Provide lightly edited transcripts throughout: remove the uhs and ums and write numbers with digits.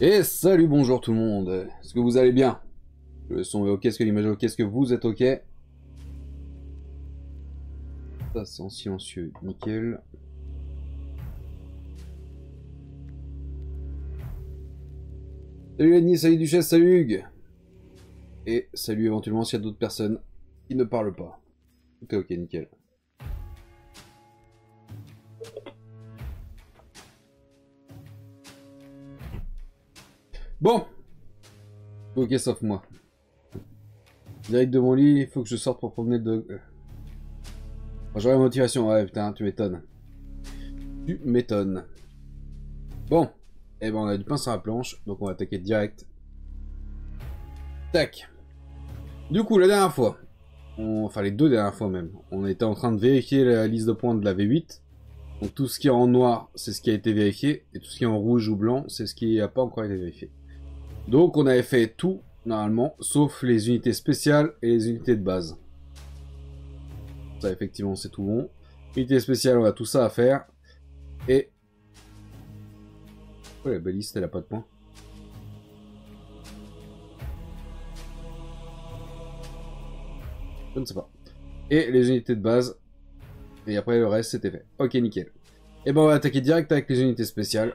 Et salut, bonjour tout le monde. Est-ce que vous allez bien? Le son est ok, est-ce que l'image est ok, est-ce que vous êtes ok? Ça c'est en silencieux, nickel. Salut Lenny, salut Duchesse, salut Hugues. Et salut éventuellement s'il y a d'autres personnes qui ne parlent pas. Tout est ok, nickel. Bon. Ok, sauf moi. Direct de mon lit, il faut que je sorte pour promener de... J'aurai la motivation, ouais putain, tu m'étonnes. Tu m'étonnes. Bon. Eh ben on a du pain sur la planche, donc on va attaquer direct. Tac. Du coup, la dernière fois, enfin les deux dernières fois même, on était en train de vérifier la liste de points de la V8. Donc tout ce qui est en noir, c'est ce qui a été vérifié, et tout ce qui est en rouge ou blanc, c'est ce qui n'a pas encore été vérifié. Donc on avait fait tout, normalement, sauf les unités spéciales et les unités de base. Ça, effectivement, c'est tout bon. Unités spéciales, on a tout ça à faire. Et... Oh, la baliste, elle a pas de points. Je ne sais pas. Et les unités de base. Et après, le reste, c'était fait. Ok, nickel. Et ben, on va attaquer direct avec les unités spéciales.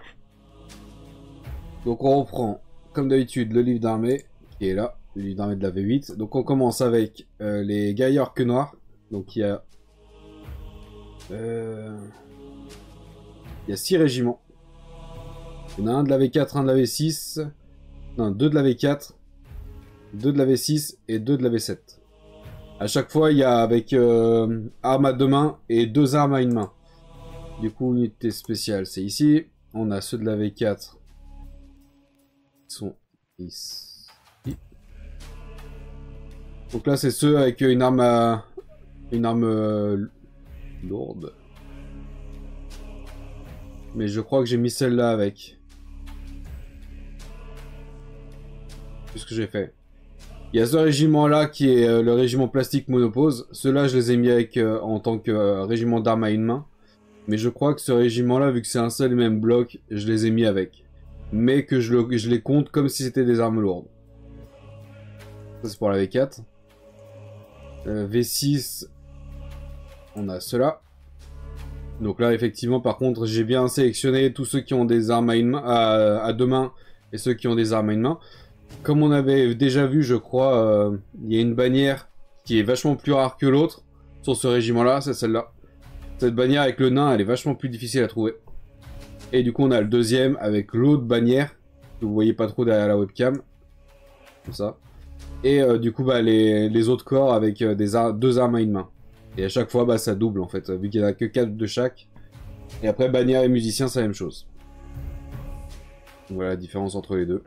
Donc, on reprend, comme d'habitude, le livre d'armée, qui est là. Le livre d'armée de la V8. Donc, on commence avec les guerriers orques noirs. Donc, il y a... Il y a 6 régiments. Il y en a un de la V4, un de la V6. Non, 2 de la V4. 2 de la V6 et 2 de la V7. À chaque fois, il y a avec arme à 2 mains et 2 armes à une main. Du coup, unité spéciale, c'est ici. On a ceux de la V4 qui sont ici. Donc là, c'est ceux avec une arme lourde. Mais je crois que j'ai mis celle-là avec. C'est ce que j'ai fait. Il y a ce régiment-là qui est le régiment plastique monopose. Ceux-là, je les ai mis avec en tant que régiment d'armes à une main. Mais je crois que ce régiment-là, vu que c'est un seul et même bloc, je les ai mis avec. Mais que je les compte comme si c'était des armes lourdes. Ça, c'est pour la V4. V6, on a ceux-là. Donc là, effectivement, par contre, j'ai bien sélectionné tous ceux qui ont des armes à, à 2 mains et ceux qui ont des armes à une main. Comme on avait déjà vu, je crois, il y a une bannière qui est vachement plus rare que l'autre sur ce régiment-là, c'est celle-là. Cette bannière avec le nain, elle est vachement plus difficile à trouver. Et du coup, on a le deuxième avec l'autre bannière, que vous voyez pas trop derrière la webcam. Comme ça. Et du coup, bah, les autres corps avec deux armes à une main. Et à chaque fois, bah, ça double en fait, vu qu'il n'y en a que 4 de chaque. Et après, bannière et musicien, c'est la même chose. Donc voilà la différence entre les deux.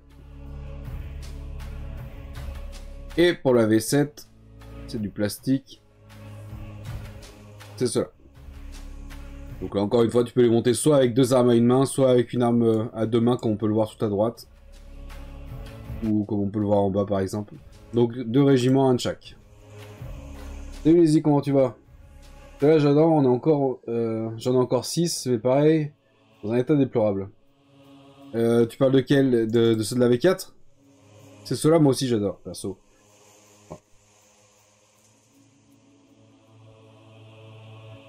Et pour la V7, c'est du plastique. C'est cela. Donc là, encore une fois, tu peux les monter soit avec 2 armes à une main, soit avec une arme à 2 mains, comme on peut le voir tout à droite. Ou comme on peut le voir en bas, par exemple. Donc, 2 régiments, un de chaque. Salut Lizzie, comment tu vas? Là, j'adore, on a encore... j'en ai encore 6, mais pareil, dans un état déplorable. Tu parles de quel? De ceux de la V4? C'est ceux-là, moi aussi, j'adore, perso.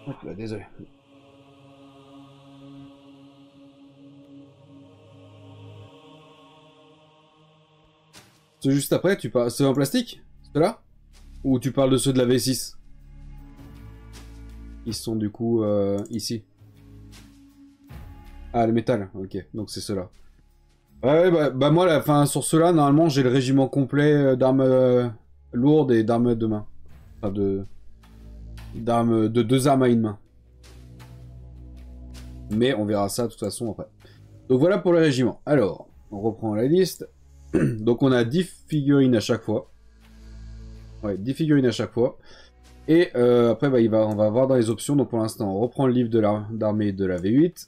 Hop là, désolé. Ceux juste après, tu parles... Ceux en plastique? Ceux-là? Ou tu parles de ceux de la V6? Ils sont du coup ici. Ah, le métal, ok, donc c'est ceux-là. Ouais, bah moi, enfin, sur ceux-là, normalement, j'ai le régiment complet d'armes lourdes et d'armes de main. Enfin, d'armes de 2 armes à une main. Mais on verra ça de toute façon après. Donc voilà pour le régiment. Alors, on reprend la liste. Donc on a 10 figurines à chaque fois. Ouais, 10 figurines à chaque fois. Et après, bah, on va voir dans les options. Donc pour l'instant, on reprend le livre d'armée de la V8.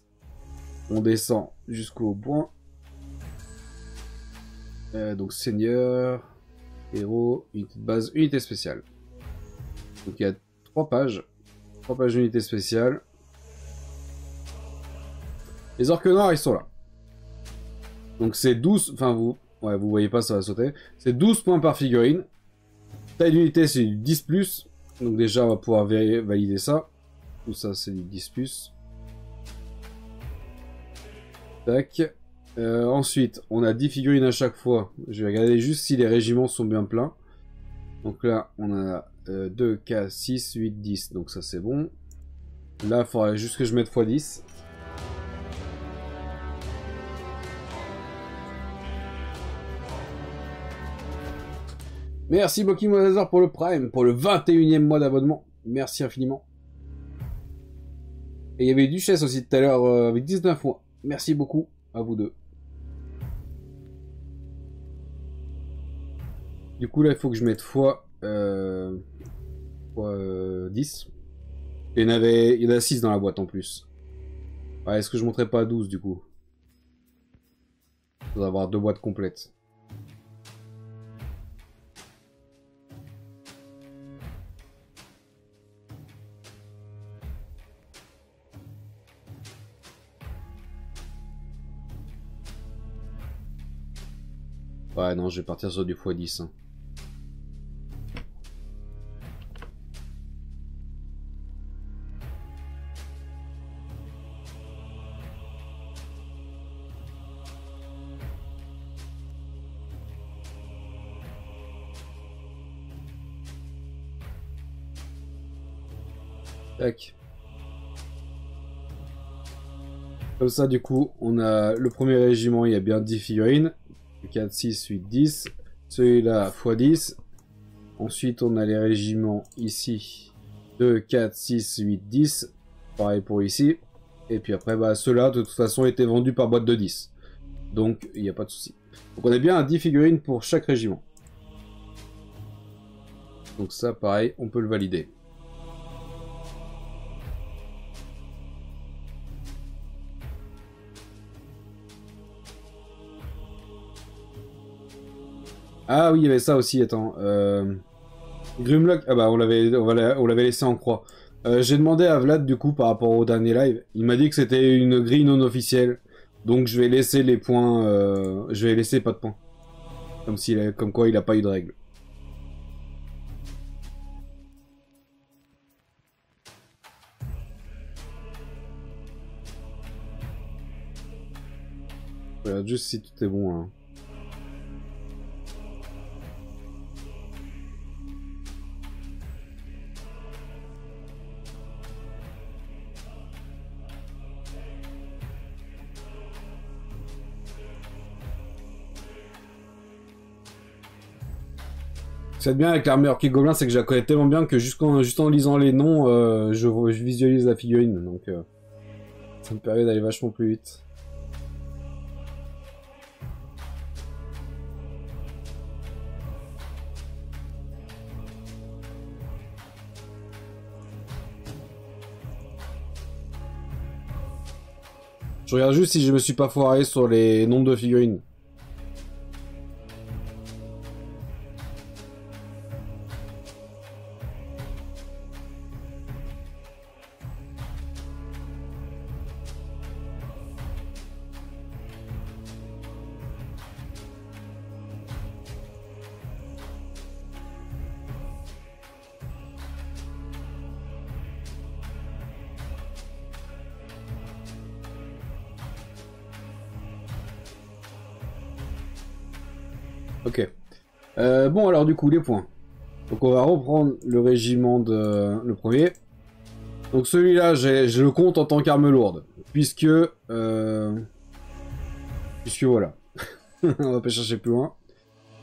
On descend jusqu'au point. Donc seigneur, héros, unité de base, unité spéciale. Donc il y a 3 pages. 3 pages d'unité spéciale. Les orques noirs, ils sont là. Donc c'est 12, enfin ouais, vous voyez pas, ça va sauter. C'est 12 points par figurine. Taille d'unité, c'est du 10+. Donc déjà, on va pouvoir valider ça. Tout ça, c'est du 10+. Tac. Ensuite, on a 10 figurines à chaque fois. Je vais regarder juste si les régiments sont bien pleins. Donc là, on a 2, 4, 6, 8, 10. Donc ça, c'est bon. Là, il faudrait juste que je mette x10. Merci Boki Mozazor pour le Prime, pour le 21e mois d'abonnement. Merci infiniment. Et il y avait Duchesse aussi tout à l'heure avec 19 mois. Merci beaucoup à vous deux. Du coup là il faut que je mette fois 10. Il y en a 6 dans la boîte en plus. Ouais, est-ce que je monterai pas à 12 du coup? Il faudra avoir 2 boîtes complètes. Ouais non, je vais partir sur du x10. Hein. Tac. Comme ça, du coup, on a le premier régiment, il y a bien 10 figurines. 4, 6, 8, 10. Celui-là, x10. Ensuite, on a les régiments ici. 2, 4, 6, 8, 10. Pareil pour ici. Et puis après, bah, ceux-là, de toute façon, étaient vendus par boîte de 10. Donc, il n'y a pas de souci. Donc, on a bien 10 figurines pour chaque régiment. Donc ça, pareil, on peut le valider. Ah oui, il y avait ça aussi, attends. Grimlock, ah bah on l'avait laissé en croix. J'ai demandé à Vlad du coup par rapport au dernier live. Il m'a dit que c'était une grille non officielle. Donc je vais laisser les points. Je vais laisser pas de points. Comme quoi il a pas eu de règle. Je regarde juste si tout est bon. Hein. Ce qui est bien avec l'armée Orky Gobelin, c'est que je la connais tellement bien que juste en lisant les noms, je visualise la figurine. Donc ça me permet d'aller vachement plus vite. Je regarde juste si je me suis pas foiré sur les nombres de figurines. Ok. Bon, alors du coup, les points. Donc on va reprendre le régiment de... le premier. Donc celui-là, je le compte en tant qu'arme lourde. Puisque voilà. On va pas chercher plus loin.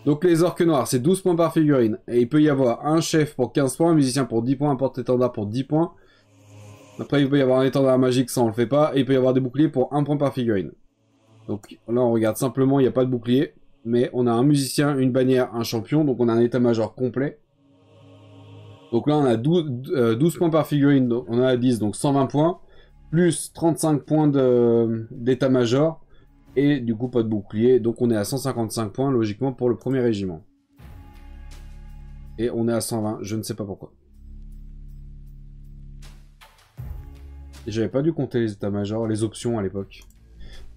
Donc les orques noirs, c'est 12 points par figurine. Et il peut y avoir un chef pour 15 points, un musicien pour 10 points, un porte-étendard pour 10 points. Après, il peut y avoir un étendard magique, ça on le fait pas. Et il peut y avoir des boucliers pour 1 point par figurine. Donc là, on regarde simplement, il n'y a pas de bouclier. Mais on a un musicien, une bannière, un champion. Donc on a un état-major complet. Donc là, on a 12 points par figurine. Donc on a 10, donc 120 points. Plus 35 points d'état-major. Et du coup, pas de bouclier. Donc on est à 155 points, logiquement, pour le premier régiment. Et on est à 120, je ne sais pas pourquoi. Et j'avais pas dû compter les états-majors, les options à l'époque.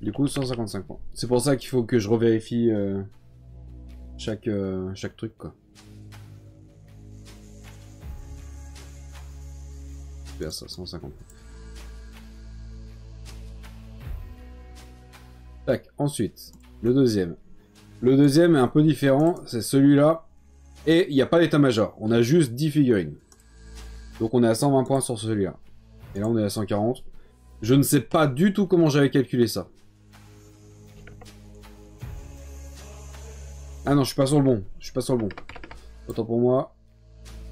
Du coup, 155 points. C'est pour ça qu'il faut que je revérifie chaque truc, quoi. Super, ça, 150 points. Tac, ensuite, le deuxième. Le deuxième est un peu différent, c'est celui-là. Et il n'y a pas d'état-major, on a juste 10 figurines. Donc on est à 120 points sur celui-là. Et là on est à 140. Je ne sais pas du tout comment j'avais calculé ça. Ah non, je suis pas sur le bon. Je suis pas sur le bon. Autant pour moi.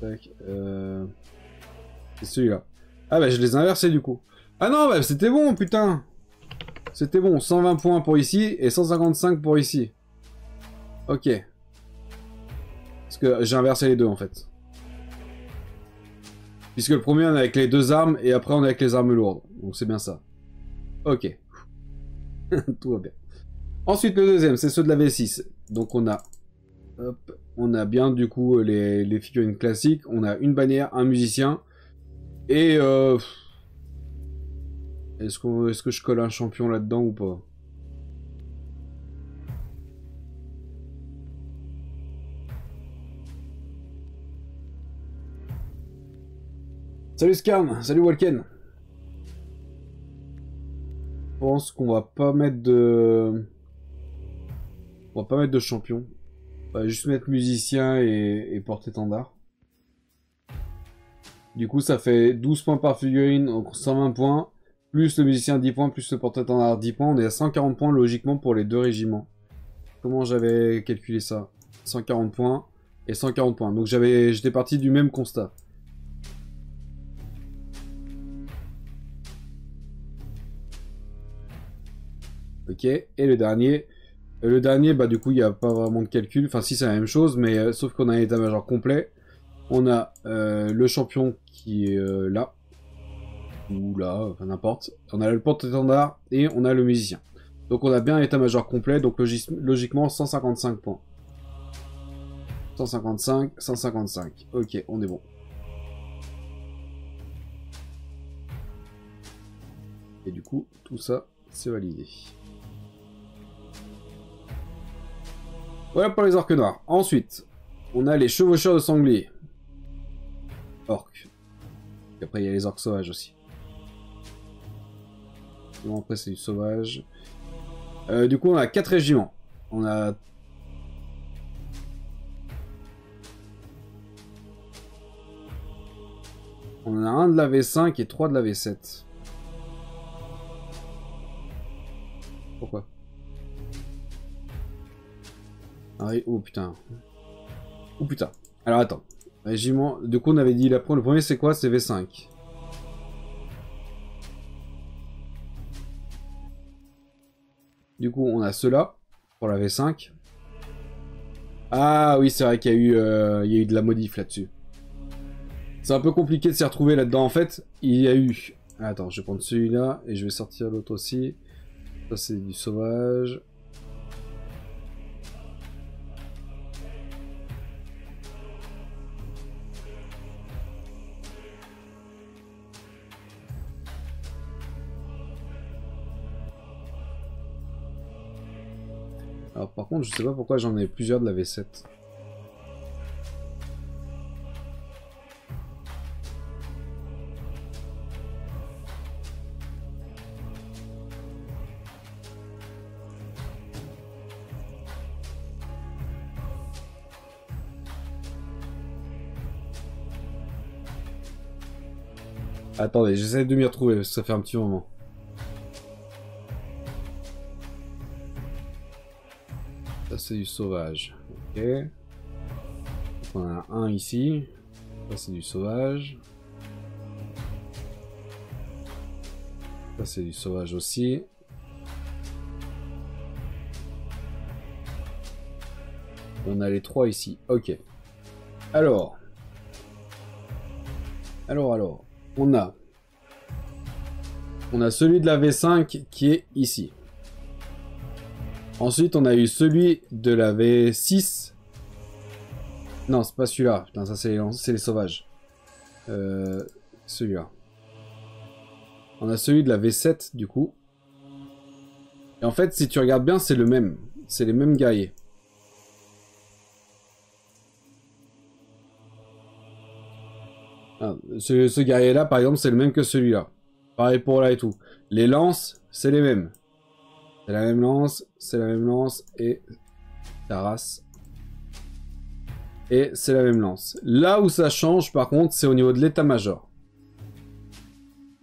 Tac. C'est celui-là. Ah bah je les ai inversés du coup. Ah non, bah c'était bon, putain. C'était bon. 120 points pour ici et 155 pour ici. Ok. Parce que j'ai inversé les deux en fait. Puisque le premier on est avec les deux armes et après on est avec les armes lourdes. Donc c'est bien ça. Ok. Tout va bien. Ensuite le deuxième c'est ceux de la V6. Donc on a... Hop, on a bien du coup les figurines classiques. On a une bannière, un musicien. Et est-ce que je colle un champion là-dedans ou pas? Salut Skarn, salut Walken. Je pense qu'on va pas mettre de... On va pas mettre de champion. On va juste mettre musicien et porte-étendard. Du coup, ça fait 12 points par figurine, donc 120 points. Plus le musicien 10 points, plus le porte-étendard 10 points. On est à 140 points logiquement pour les deux régiments. Comment j'avais calculé ça? 140 points et 140 points. Donc j'étais parti du même constat. Ok, et le dernier. Le dernier, bah du coup, il n'y a pas vraiment de calcul. Enfin, si, c'est la même chose, mais sauf qu'on a un état-major complet. On a le champion qui est là. Ou là, enfin n'importe. On a le porte-étendard et on a le musicien. Donc on a bien un état-major complet, donc logiquement 155 points. 155, 155. Ok, on est bon. Et du coup, tout ça, c'est validé. Voilà pour les orques noirs. Ensuite, on a les chevaucheurs de sangliers. Orques. Et après, il y a les orques sauvages aussi. Bon, après, c'est du sauvage. Du coup, on a 4 régiments. On a... On a un de la V5 et 3 de la V7. Pourquoi? Oh putain. Oh putain. Alors attends. Régiment. Du coup, on avait dit le premier, c'est quoi? C'est V5. Du coup, on a ceux-là pour la V5. Ah oui, c'est vrai qu'il y a eu de la modif là-dessus. C'est un peu compliqué de s'y retrouver là-dedans. En fait, il y a eu... Attends, je vais prendre celui-là et je vais sortir l'autre aussi. Ça, c'est du sauvage. Alors par contre, je sais pas pourquoi j'en ai plusieurs de la V7. Attendez, j'essaie de m'y retrouver parce que ça fait un petit moment. Ça c'est du sauvage. Ok. On en a un ici. Ça c'est du sauvage. Ça c'est du sauvage aussi. On a les 3 ici. Ok. Alors. On a celui de la V5 qui est ici. Ensuite, on a eu celui de la V6. Non, c'est pas celui-là. Putain, ça c'est les sauvages. Celui-là. On a celui de la V7 du coup. Et en fait, si tu regardes bien, c'est le même. C'est les mêmes guerriers. Ah, ce guerrier-là, par exemple, c'est le même que celui-là. Pareil pour là et tout. Les lances, c'est les mêmes. C'est la même lance, c'est la même lance, et ta race. Et c'est la même lance. Là où ça change, par contre, c'est au niveau de l'état-major.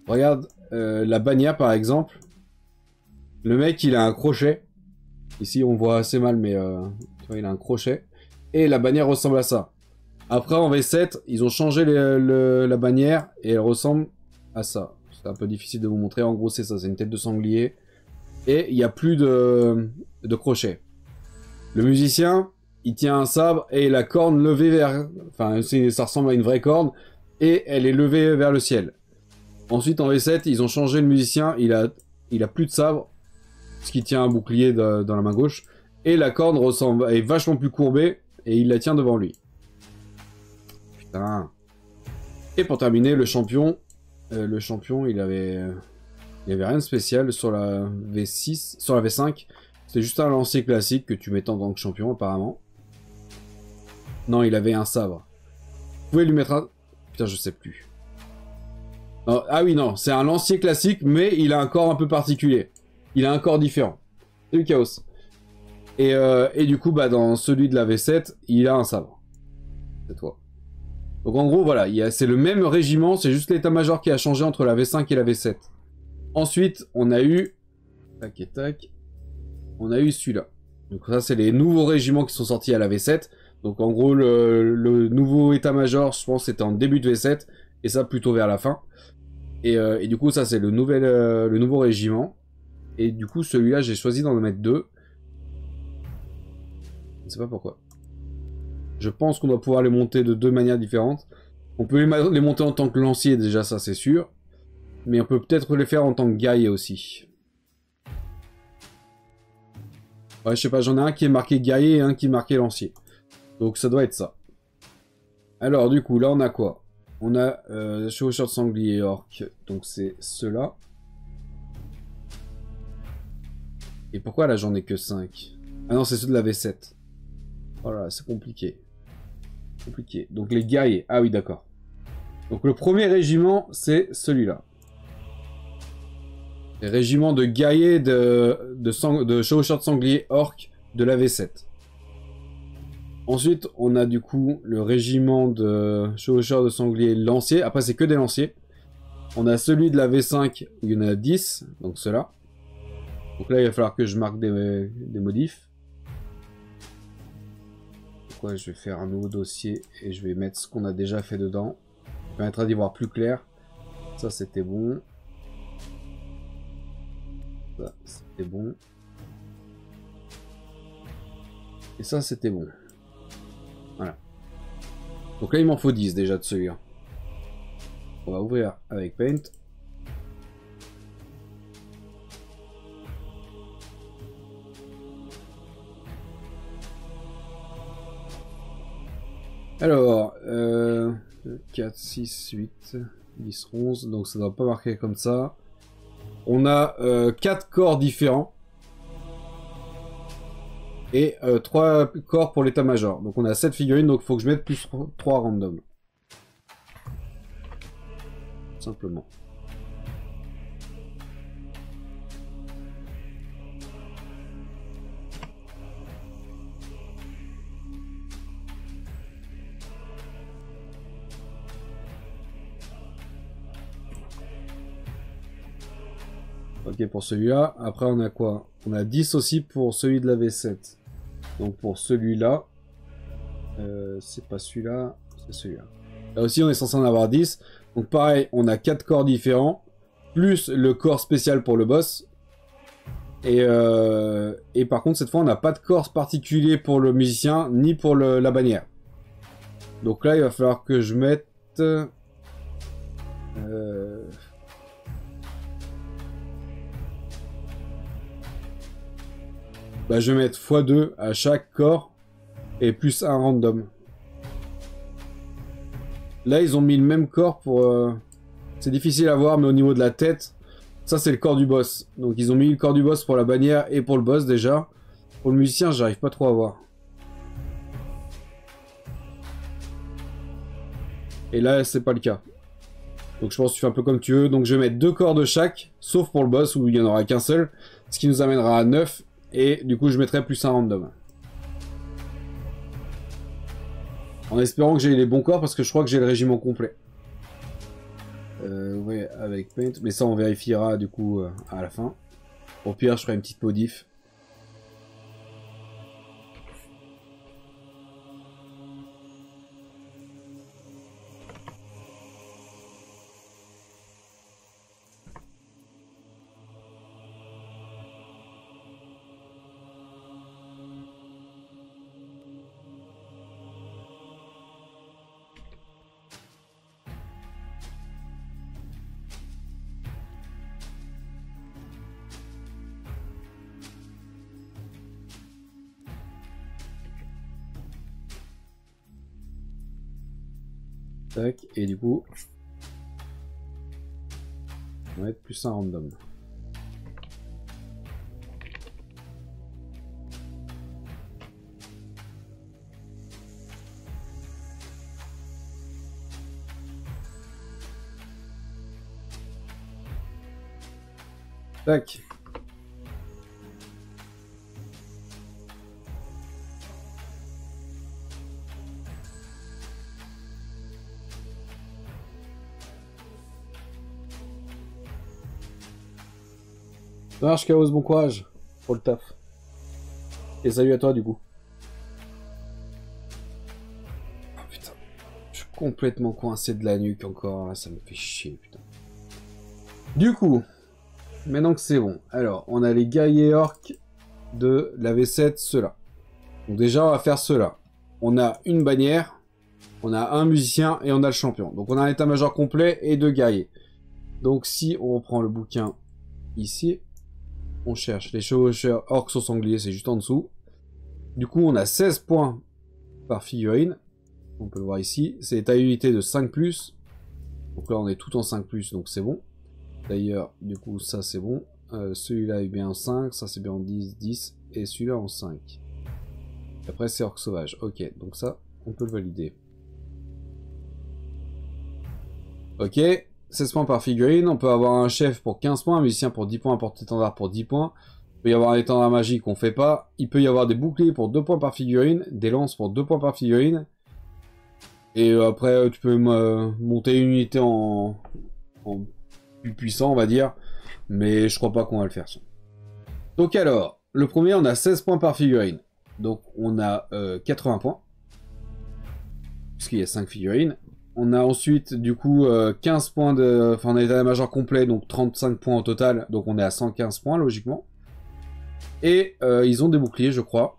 Regarde la bannière, par exemple. Le mec, il a un crochet. Ici, on voit assez mal, mais il a un crochet. Et la bannière ressemble à ça. Après, en V7, ils ont changé la bannière et elle ressemble à ça. C'est un peu difficile de vous montrer. En gros, c'est ça. C'est une tête de sanglier. Et il n'y a plus de crochet. Le musicien, il tient un sabre et la corne levée vers... Enfin, ça ressemble à une vraie corne. Et elle est levée vers le ciel. Ensuite, en V7, ils ont changé le musicien. Il a plus de sabre. Parce qu'il tient un bouclier dans la main gauche. Et la corne est vachement plus courbée. Et il la tient devant lui. Putain. Et pour terminer, le champion, il avait rien de spécial sur la V6, sur la V5. C'était juste un lancier classique que tu mettais en tant que champion, apparemment. Non, il avait un sabre. Vous pouvez lui mettre un... Putain, je sais plus. Non, ah oui, non, c'est un lancier classique, mais il a un corps un peu particulier. Il a un corps différent. C'est du chaos. Et du coup, bah, dans celui de la V7, il a un sabre. C'est toi. Donc en gros, voilà, c'est le même régiment, c'est juste l'état-major qui a changé entre la V5 et la V7. Ensuite, on a eu... Tac et tac. On a eu celui-là. Donc ça, c'est les nouveaux régiments qui sont sortis à la V7. Donc en gros, le nouveau état-major, je pense, c'était en début de V7. Et ça, plutôt vers la fin. Et du coup, ça, c'est le nouveau régiment. Et du coup, celui-là, j'ai choisi d'en mettre 2. Je ne sais pas pourquoi. Je pense qu'on doit pouvoir les monter de 2 manières différentes. On peut les monter en tant que lancier, déjà, ça, c'est sûr. Mais on peut peut-être les faire en tant que guerrier aussi. Ouais, je sais pas, j'en ai un qui est marqué guerrier et un qui est marqué lancier. Donc ça doit être ça. Alors du coup, là on a quoi? On a chevaucheur de sanglier orc, donc c'est ceux-là. Et pourquoi là j'en ai que 5? Ah non, c'est ceux de la V7. Voilà, c'est compliqué. Compliqué. Donc les guerriers, ah oui d'accord. Donc le premier régiment, c'est celui-là. Les régiments de guerriers de chevaucheurs de sanglier orc de la V7. Ensuite, on a du coup le régiment de chevaucheurs de sanglier lancier. Après, c'est que des lanciers. On a celui de la V5 où il y en a 10, donc ceux-là. Donc là, il va falloir que je marque des modifs. Pourquoi je vais faire un nouveau dossier et je vais mettre ce qu'on a déjà fait dedans. Ça permettra d'y voir plus clair. Ça, c'était bon. Ça, c'était bon. Et ça, c'était bon. Voilà. Donc là, il m'en faut 10 déjà de celui-là. On va ouvrir avec Paint. Alors, 4, 6, 8, 10, 11. Donc ça ne doit pas marquer comme ça. On a 4 corps différents. Et 3 corps pour l'état-major. Donc on a 7 figurines, donc il faut que je mette plus 3 random. Simplement. Ok pour celui-là. Après on a quoi? On a 10 aussi pour celui de la V7. Donc pour celui-là, c'est pas celui-là, c'est celui-là. Là aussi on est censé en avoir 10. Donc pareil, on a 4 corps différents, plus le corps spécial pour le boss. Et par contre cette fois on n'a pas de corps particulier pour le musicien, ni pour la bannière. Donc là il va falloir que je mette... Bah, je vais mettre x2 à chaque corps et plus un random. Là, ils ont mis le même corps pour... C'est difficile à voir, mais au niveau de la tête, Ça, c'est le corps du boss. Donc, ils ont mis le corps du boss pour la bannière et pour le boss, déjà. Pour le musicien, j'arrive pas trop à voir. Et là, c'est pas le cas. Donc, je pense que tu fais un peu comme tu veux. Donc, je vais mettre 2 corps de chaque, sauf pour le boss où il y en aura qu'un seul. Ce qui nous amènera à 9. Et du coup, je mettrai plus un random. En espérant que j'ai les bons corps, parce que je crois que j'ai le régiment complet. Ouais, avec Paint. Mais ça, on vérifiera du coup à la fin. Au pire, je ferai une petite modif. Tac, et du coup, on va mettre plus un random. Tac. Ça marche, Chaos, bon courage pour le taf. Et salut à toi du coup. Oh putain, je suis complètement coincé de la nuque encore, là, ça me fait chier, putain. Du coup, maintenant que c'est bon, alors, on a les guerriers orques de la V7, ceux-là. Donc déjà, on va faire ceux-là. On a une bannière, on a un musicien et on a le champion. Donc on a un état-major complet et 2 guerriers. Donc si on reprend le bouquin ici, on cherche les chevaucheurs orques au sanglier, c'est juste en dessous. Du coup, on a 16 points par figurine. On peut le voir ici. C'est état unité de 5+. Donc là, on est tout en 5+, donc c'est bon. D'ailleurs, du coup, ça c'est bon. Celui-là est bien en 5, ça c'est bien en 10, 10. Et celui-là en 5. Après, c'est orque sauvage. Ok, donc ça, on peut le valider. Ok, 16 points par figurine. On peut avoir un chef pour 15 points, un musicien pour 10 points, un porte-étendard pour 10 points. Il peut y avoir un étendard magique qu'on fait pas. Il peut y avoir des boucliers pour 2 points par figurine, des lances pour 2 points par figurine. Et après, tu peux monter une unité en plus puissant, on va dire. Mais je crois pas qu'on va le faire. Donc alors, le premier, on a 16 points par figurine. Donc on a 80 points. Puisqu'il y a 5 figurines. On a ensuite, du coup, 15 points de... Enfin, on a l'état-major complet, donc 35 points au total. Donc on est à 115 points, logiquement. Et ils ont des boucliers, je crois.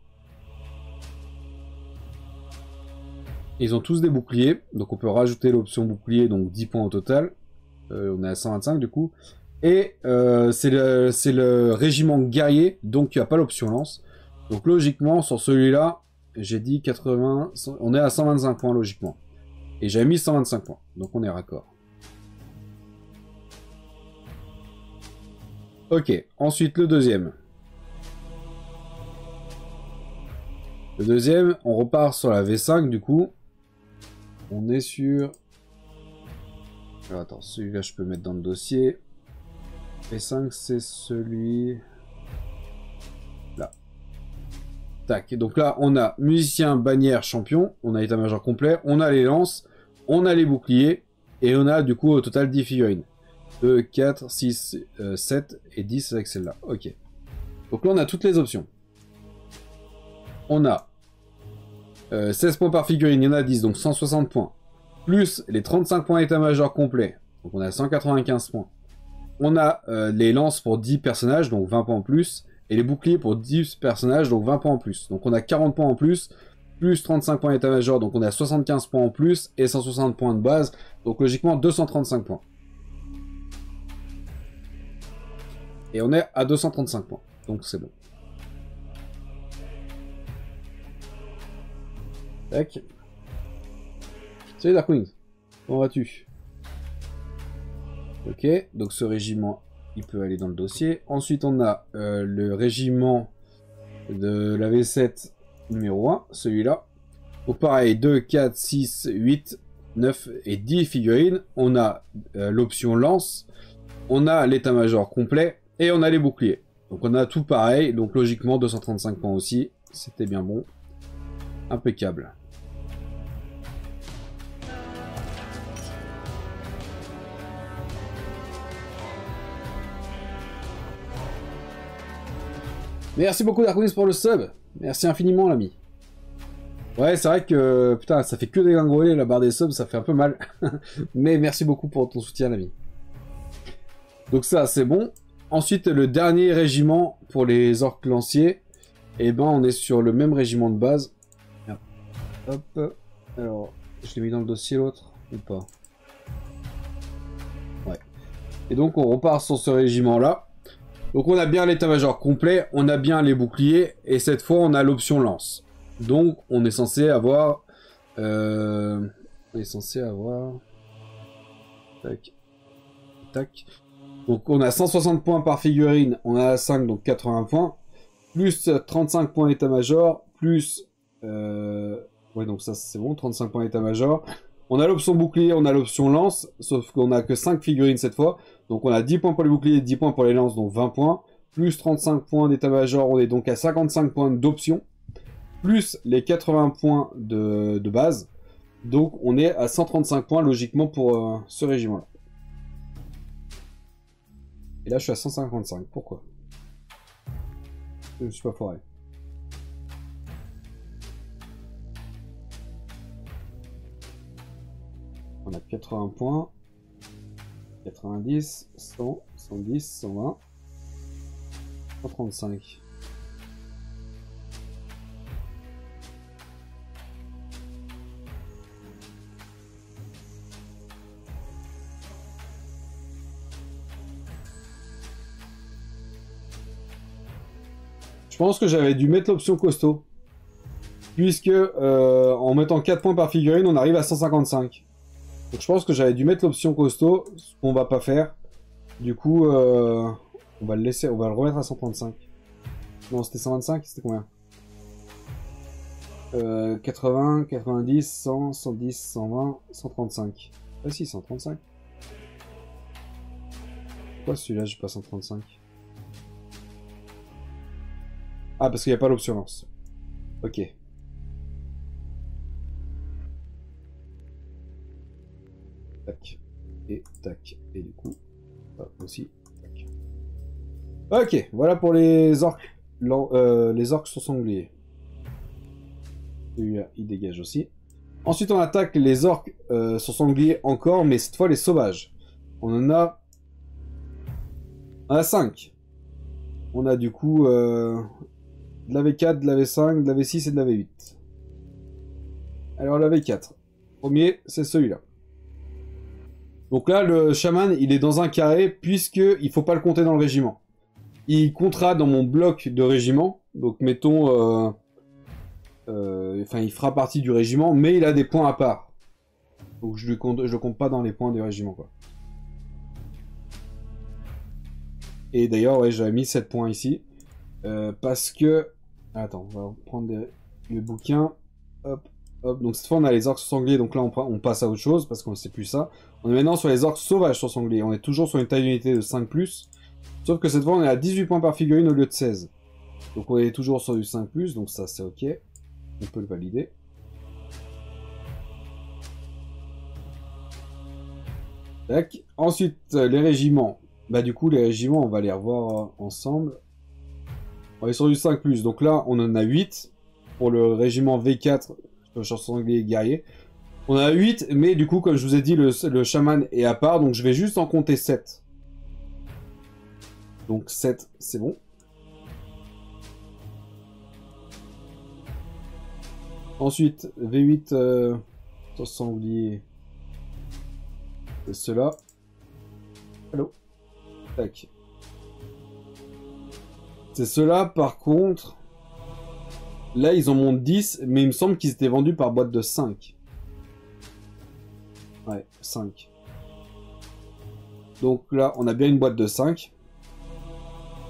Ils ont tous des boucliers. Donc on peut rajouter l'option bouclier, donc 10 points au total. On est à 125, du coup. Et c'est le régiment guerrier, donc il n'y a pas l'option lance. Donc logiquement, sur celui-là, j'ai dit 80... On est à 125 points, logiquement. Et j'avais mis 125 points. Donc on est raccord. Ok. Ensuite, le deuxième. Le deuxième, on repart sur la V5, du coup. On est sur... Alors, attends, celui-là, je peux le mettre dans le dossier. V5, c'est celui... Là. Tac. Donc là, on a musicien, bannière, champion. On a état-major complet. On a les lances. On a les boucliers. Et on a, du coup, au total 10 figurines. 2, 4, 6, 7 et 10 avec celle-là. Ok. Donc là, on a toutes les options. On a 16 points par figurine, il y en a 10, donc 160 points. Plus les 35 points état-major complet, donc on a 195 points. On a les lances pour 10 personnages, donc 20 points en plus. Et les boucliers pour 10 personnages, donc 20 points en plus. Donc on a 40 points en plus, plus 35 points état-major, donc on a 75 points en plus, et 160 points de base, donc logiquement 235 points. Et on est à 235 points, donc c'est bon. Tac. Salut Darkwing, comment vas-tu? Ok, donc ce régiment il peut aller dans le dossier. Ensuite, on a le régiment de la V7 numéro 1, celui-là. Donc pareil, 2, 4, 6, 8, 9 et 10 figurines. On a l'option lance. On a l'état-major complet. Et on a les boucliers. Donc on a tout pareil. Donc logiquement, 235 points aussi. C'était bien bon. Impeccable. Merci beaucoup Darkness pour le sub. Merci infiniment l'ami. Ouais, c'est vrai que putain, ça fait que dégringoler la barre des subs, ça fait un peu mal. Mais merci beaucoup pour ton soutien l'ami. Donc ça, c'est bon. Ensuite, le dernier régiment pour les orques lanciers. Et ben, on est sur le même régiment de base. Hop. Alors, je l'ai mis dans le dossier l'autre ou pas? Ouais. Et donc, on repart sur ce régiment-là. Donc on a bien l'état-major complet, on a bien les boucliers, et cette fois on a l'option lance. Donc on est censé avoir... Tac. Tac. Donc on a 160 points par figurine, on a 5, donc 80 points. Plus 35 points état-major, plus... Ouais, donc ça c'est bon, 35 points état-major. On a l'option bouclier, on a l'option lance, sauf qu'on a que 5 figurines cette fois. Donc on a 10 points pour les boucliers, 10 points pour les lances, donc 20 points. Plus 35 points d'état-major, on est donc à 55 points d'option. Plus les 80 points de base. Donc on est à 135 points logiquement pour ce régiment-là. Et là je suis à 155, pourquoi? Je suis pas foiré. On a 80 points, 90, 100, 110, 120, 135. Je pense que j'avais dû mettre l'option costaud. Puisque en mettant 4 points par figurine, on arrive à 155. Donc je pense que j'avais dû mettre l'option costaud, ce qu'on va pas faire. Du coup, on va le laisser, on va le remettre à 135. Non, c'était 125, c'était combien 80, 90, 100, 110, 120, 135. Ah si, 135. Pourquoi celui-là, j'ai pas 135? Ah, parce qu'il n'y a pas l'option lance. Ok. Tac. Et tac. Et du coup, ça aussi. Tac. Ok, voilà pour les orques. Les orques sur sangliers. Celui-là, il dégage aussi. Ensuite, on attaque les orques sur sangliers encore, mais cette fois les sauvages. On en a... On a 5. On a du coup de la V4, de la V5, de la V6 et de la V8. Alors la V4. Premier, c'est celui-là. Donc là, le chaman, il est dans un carré, puisqu'il faut pas le compter dans le régiment. Il comptera dans mon bloc de régiment. Donc mettons... Enfin, il fera partie du régiment, mais il a des points à part. Donc je le compte pas dans les points du régiment, quoi. Et d'ailleurs, ouais, j'avais mis 7 points ici. Parce que... Attends, on va prendre le bouquin. Hop, hop. Donc cette fois, on a les orques sangliers. Donc là, on passe à autre chose, parce qu'on ne sait plus ça. On est maintenant sur les orques sauvages sur sangliers. On est toujours sur une taille d'unité de 5+. Sauf que cette fois, on est à 18 points par figurine au lieu de 16. Donc on est toujours sur du 5+, donc ça, c'est ok. On peut le valider. Tac. Ensuite, les régiments. Bah du coup, les régiments, on va les revoir ensemble. On est sur du 5+. Donc là, on en a 8. Pour le régiment V4, le sanglier guerrier. On a 8, mais du coup, comme je vous ai dit, le chaman est à part. Donc je vais juste en compter 7. Donc 7, c'est bon. Ensuite, V8 sur sanglier. C'est cela. Allô. Tac. C'est cela, par contre... Là, ils en montent 10, mais il me semble qu'ils étaient vendus par boîte de 5. Ouais, 5. Donc là, on a bien une boîte de 5.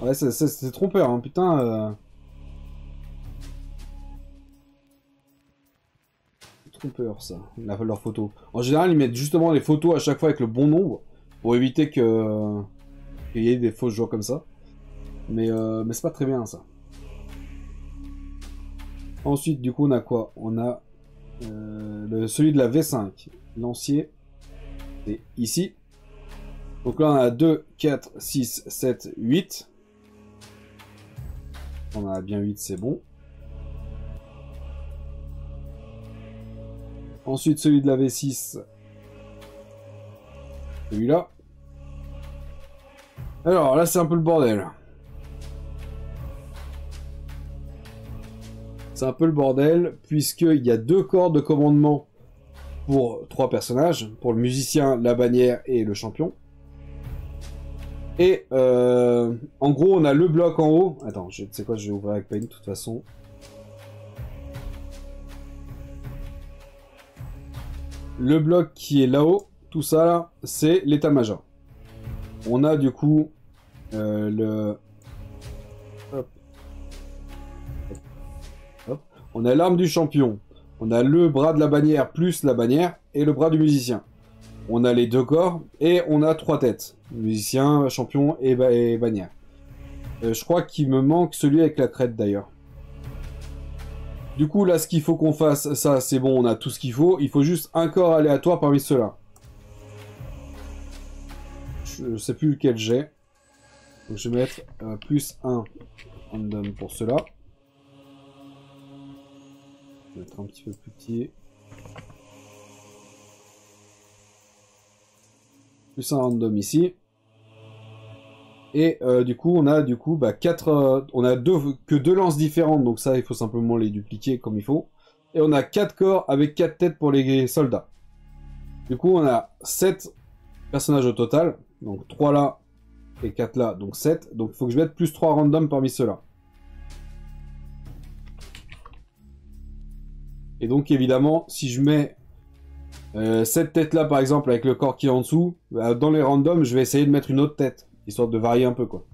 Ouais, c'est trompeur, hein, putain. Trompeur, ça, leurs photos. En général, ils mettent justement les photos à chaque fois avec le bon nombre, pour éviter qu'il y ait des fausses joueurs comme ça. Mais c'est pas très bien, ça. Ensuite, du coup, on a quoi? On a celui de la V5. Lancier. C'est ici. Donc là, on a 2, 4, 6, 7, 8. On en a bien 8, c'est bon. Ensuite, celui de la V6. Celui-là. Alors, là, c'est un peu le bordel. C'est un peu le bordel, puisqu'il y a 2 corps de commandement pour 3 personnages. Pour le musicien, la bannière et le champion. Et en gros, on a le bloc en haut. Attends, tu sais quoi, je vais ouvrir avec Paint de toute façon. Le bloc qui est là-haut, tout ça là, c'est l'état-major. On a du coup le... Hop. Hop. On a l'arme du champion. On a le bras de la bannière plus la bannière et le bras du musicien. On a les 2 corps et on a 3 têtes. Musicien, champion et bannière. Je crois qu'il me manque celui avec la crête d'ailleurs. Du coup, là, ce qu'il faut qu'on fasse, ça, c'est bon, on a tout ce qu'il faut. Il faut juste un corps aléatoire parmi ceux-là. Je sais plus lequel j'ai. Donc, je vais mettre plus 1 random pour ceux-là. Je vais mettre un petit peu plus petit. Plus 1 random ici. Et du coup, on a 4, on a que 2 lances différentes, donc ça, il faut simplement les dupliquer comme il faut. Et on a 4 corps avec 4 têtes pour les soldats. Du coup, on a 7 personnages au total, donc 3 là et 4 là, donc 7. Donc il faut que je mette plus 3 random parmi ceux-là. Et donc évidemment, si je mets cette tête là par exemple avec le corps qui est en dessous, dans les randoms, je vais essayer de mettre une autre tête. Histoire de varier un peu, quoi.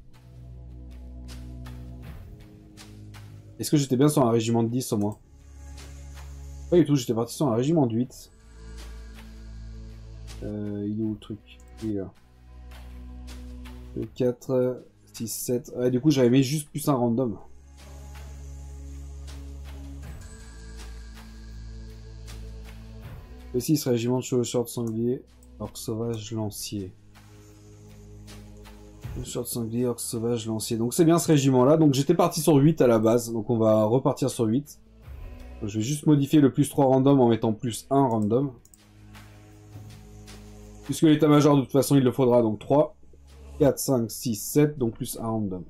Est-ce que j'étais bien sur un régiment de 10 au moins? Pas du tout, j'étais parti sur un régiment de 8. Il est où le truc? Il est là. 2, 4, 6, 7... Ouais, du coup, j'avais mis juste plus un random. Le 6, régiment de chevaucheurs de sanglier, orc sauvage, lancier. Short sanglier, orc sauvage, lancier. Donc c'est bien ce régiment-là. Donc j'étais parti sur 8 à la base. Donc on va repartir sur 8. Donc, je vais juste modifier le plus 3 random en mettant plus 1 random. Puisque l'état-major, de toute façon, il le faudra. Donc 3, 4, 5, 6, 7. Donc plus 1 random.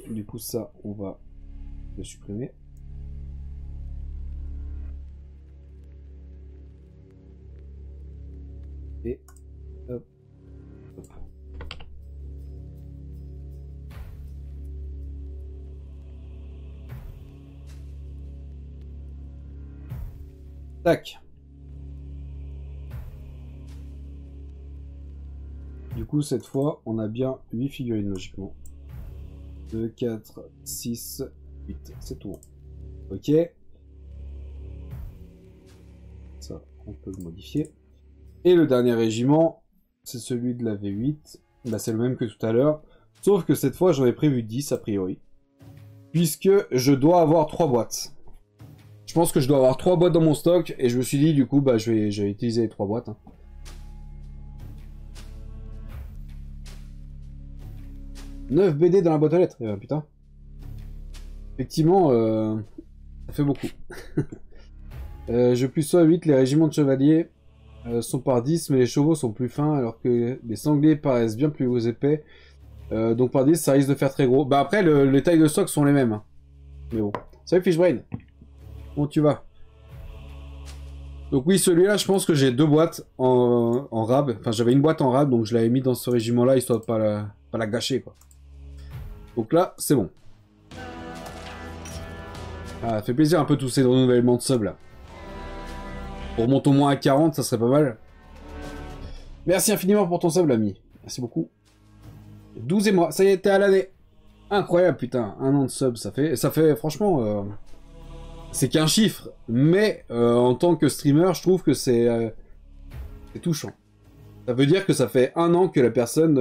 Du coup, ça, on va le supprimer. Et hop, hop. Tac. Du coup, cette fois, on a bien 8 figurines, logiquement. 2, 4, 6, 8. C'est tout. Ok. Ça, on peut le modifier. Et le dernier régiment, c'est celui de la V8. Bah, c'est le même que tout à l'heure. Sauf que cette fois, j'en ai prévu 10 a priori. Puisque je dois avoir 3 boîtes. Je pense que je dois avoir 3 boîtes dans mon stock. Et je me suis dit, du coup, bah, je vais utiliser les 3 boîtes. Hein. « 9 BD dans la boîte aux lettres. Eh ben, putain. Effectivement, ça fait beaucoup. Je plus soit 8, les régiments de chevaliers sont par 10, mais les chevaux sont plus fins, alors que les sangliers paraissent bien plus épais. Donc par 10, ça risque de faire très gros. Bah après, les tailles de stock sont les mêmes. Hein. Mais bon. Salut Fishbrain. Comment tu vas? Donc oui, celui-là, je pense que j'ai 2 boîtes en rab. Enfin, j'avais une boîte en rab, donc je l'avais mis dans ce régiment-là, histoire de pas la gâcher, quoi. Donc là, c'est bon. Ah, ça fait plaisir un peu tous ces renouvellements de sub, là. On remonte au moins à 40, ça serait pas mal. Merci infiniment pour ton sub, l'ami. Merci beaucoup. 12 et moi, ça y est, t'es à l'année. Incroyable, putain. 1 an de sub, ça fait franchement... c'est qu'un chiffre. Mais en tant que streamer, je trouve que c'est touchant. Ça veut dire que ça fait 1 an que la personne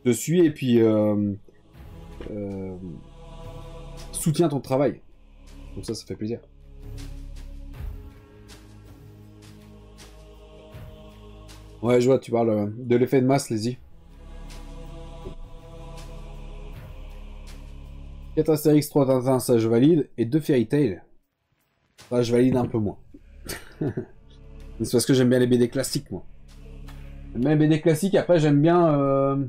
te suit et puis soutient ton travail. Donc ça fait plaisir. Ouais, je vois, tu parles de l'effet de masse, les-y. 4 Astérix, 3 Tintin, ça je valide. Et 2 Fairy Tail. Ça je valide un peu moins. C'est parce que j'aime bien les BD classiques, moi. J'aime bien les BD classiques, après j'aime bien...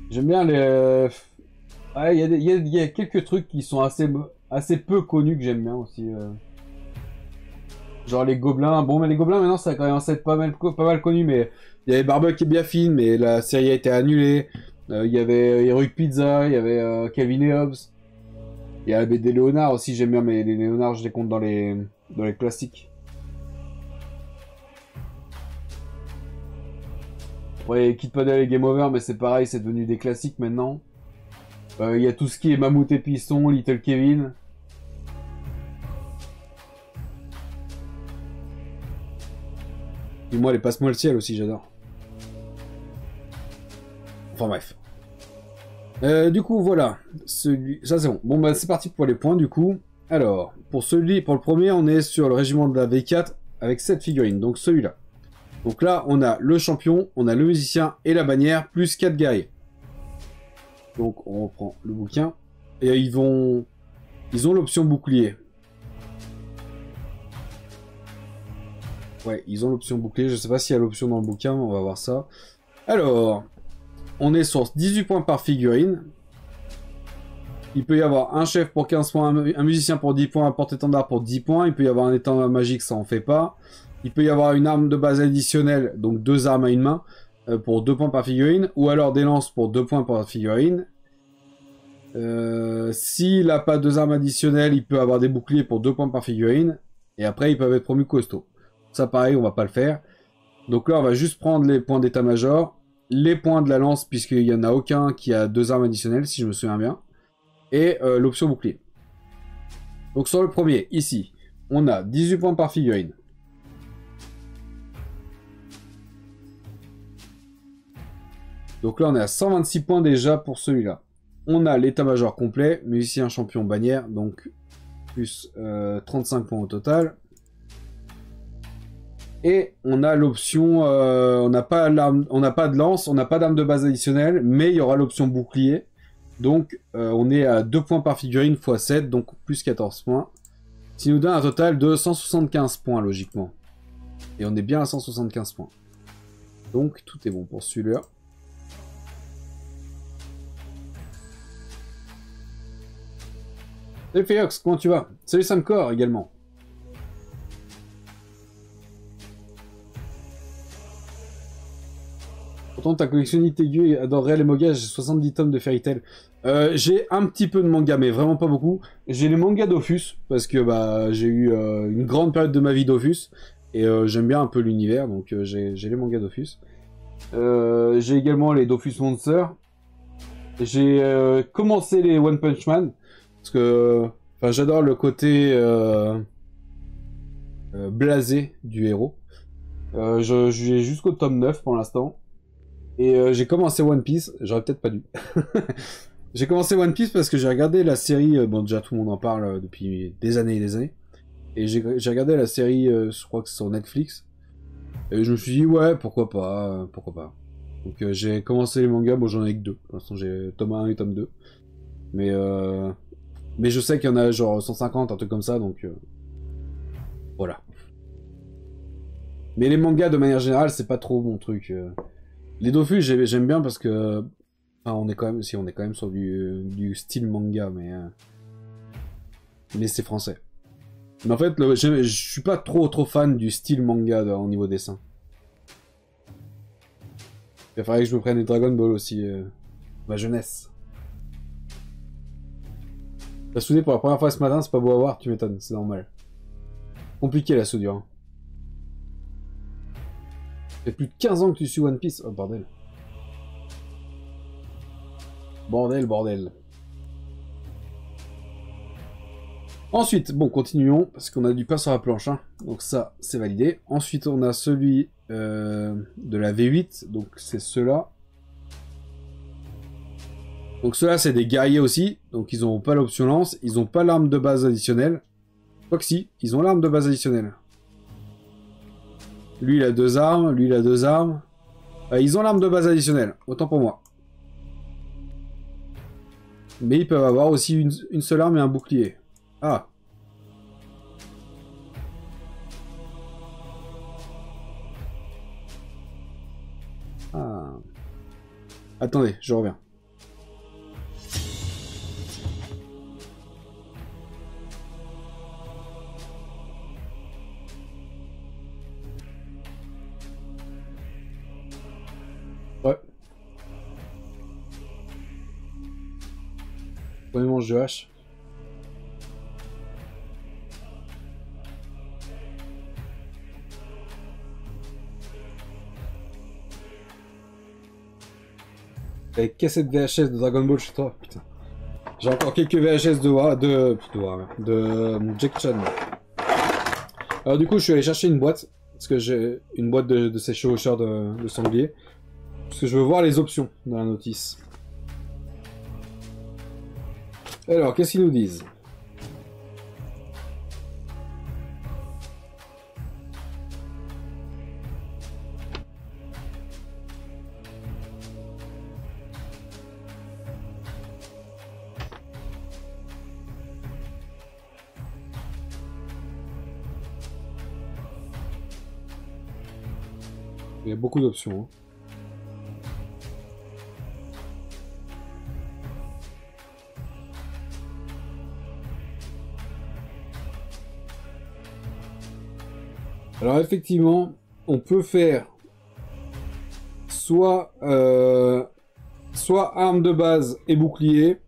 J'aime bien les... Ouais, il y a quelques trucs qui sont assez peu connus que j'aime bien aussi. Genre les Gobelins. Bon, mais les Gobelins, maintenant, ça commence à être pas mal connu, mais... Il y avait Barbuck qui est bien fine, mais la série a été annulée. Il y avait Heroic Pizza, il y avait Calvin et Hobbes. Il y a la BD Léonard aussi, j'aime bien, mais les Léonard, je les compte dans les classiques. Ouais, Kid Paddle et Game Over, mais c'est pareil, c'est devenu des classiques maintenant. Il y a tout ce qui est Mammouth et Piston, Little Kevin. Et moi, les Passe-moi le ciel aussi, j'adore. Enfin bref. Du coup, voilà. Ça, c'est bon. Bon, bah, c'est parti pour les points, du coup. Alors, pour le premier, on est sur le régiment de la V4 avec 7 figurines. Donc, celui-là. Donc là, on a le champion, on a le musicien et la bannière, plus 4 guerriers. Donc, on reprend le bouquin. Et ils ont l'option bouclier. Ouais, ils ont l'option bouclier. Je sais pas s'il y a l'option dans le bouquin, mais on va voir ça. Alors... On est sur 18 points par figurine. Il peut y avoir un chef pour 15 points, un musicien pour 10 points, un porte-étendard pour 10 points. Il peut y avoir un étendard magique, ça en fait pas. Il peut y avoir une arme de base additionnelle, donc 2 armes à une main, pour 2 points par figurine. Ou alors des lances pour 2 points par figurine. S'il n'a pas 2 armes additionnelles, il peut avoir des boucliers pour 2 points par figurine. Et après, ils peuvent être promus costaud. Ça, pareil, on va pas le faire. Donc là, on va juste prendre les points d'état-major. Les points de la lance, puisqu'il n'y en a aucun qui a 2 armes additionnelles, si je me souviens bien. Et l'option bouclier. Donc sur le premier, ici, on a 18 points par figurine. Donc là, on est à 126 points déjà pour celui-là. On a l'état-major complet, musicien, champion, bannière, donc plus 35 points au total. Et on a l'option, on n'a pas de lance, on n'a pas d'arme de base additionnelle, mais il y aura l'option bouclier. Donc on est à 2 points par figurine x 7, donc plus 14 points. Ce qui nous donne un total de 175 points logiquement. Et on est bien à 175 points. Donc tout est bon pour celui-là. Salut Féox, comment tu vas? Salut Samcor également. Pourtant, ta collection Itegu adorerait les mangas, j'ai 70 tomes de Fairy Tail. J'ai un petit peu de manga, mais vraiment pas beaucoup. J'ai les mangas Dofus, parce que bah, j'ai eu une grande période de ma vie Dofus, et j'aime bien un peu l'univers, donc j'ai les mangas Dofus. J'ai également les Dofus Monsters. J'ai commencé les One Punch Man, parce que j'adore le côté blasé du héros. J'ai jusqu'au tome 9 pour l'instant. Et j'ai commencé One Piece, j'aurais peut-être pas dû. J'ai commencé One Piece parce que j'ai regardé la série, bon déjà tout le monde en parle depuis des années et des années. Et j'ai regardé la série, je crois que c'est sur Netflix. Et je me suis dit ouais, pourquoi pas, pourquoi pas. Donc j'ai commencé les mangas, bon j'en ai que 2. Pour l'instant j'ai tome 1 et tome 2. Mais je sais qu'il y en a genre 150, un truc comme ça, donc voilà. Mais les mangas de manière générale, c'est pas trop mon truc. Les Dofus, j'aime bien parce que... Enfin, on est quand même sur du style manga, mais c'est français. Mais en fait, je suis pas trop fan du style manga au niveau dessin. Il faudrait que je me prenne les Dragon Ball aussi, ma jeunesse. T'as soudé pour la première fois ce matin, c'est pas beau à voir, tu m'étonnes, c'est normal. Compliqué la soudure. Hein. Ça fait plus de 15 ans que tu suis One Piece. Oh bordel. Bordel, bordel. Ensuite, bon, continuons, parce qu'on a du pain sur la planche, hein. Donc ça, c'est validé. Ensuite, on a celui de la V8, donc c'est ceux-là. Donc ceux-là, c'est des guerriers aussi, donc ils n'ont pas l'option lance, ils n'ont pas l'arme de base additionnelle. Quoique si, ils ont l'arme de base additionnelle. Lui, il a 2 armes, lui, il a 2 armes. Ils ont l'arme de base additionnelle, autant pour moi. Mais ils peuvent avoir aussi une seule arme et un bouclier. Ah. Ah. Attendez, je reviens. Ouais. Premier manche de hache. Avec cassette VHS de Dragon Ball chez toi, putain. J'ai encore quelques VHS de Jack Chan. Alors du coup, je suis allé chercher une boîte, parce que j'ai une boîte de ces chevaucheurs de sanglier. Parce que je veux voir les options dans la notice. Alors, qu'est-ce qu'ils nous disent? Il y a beaucoup d'options. Hein. Alors effectivement, on peut faire soit arme de base et bouclier,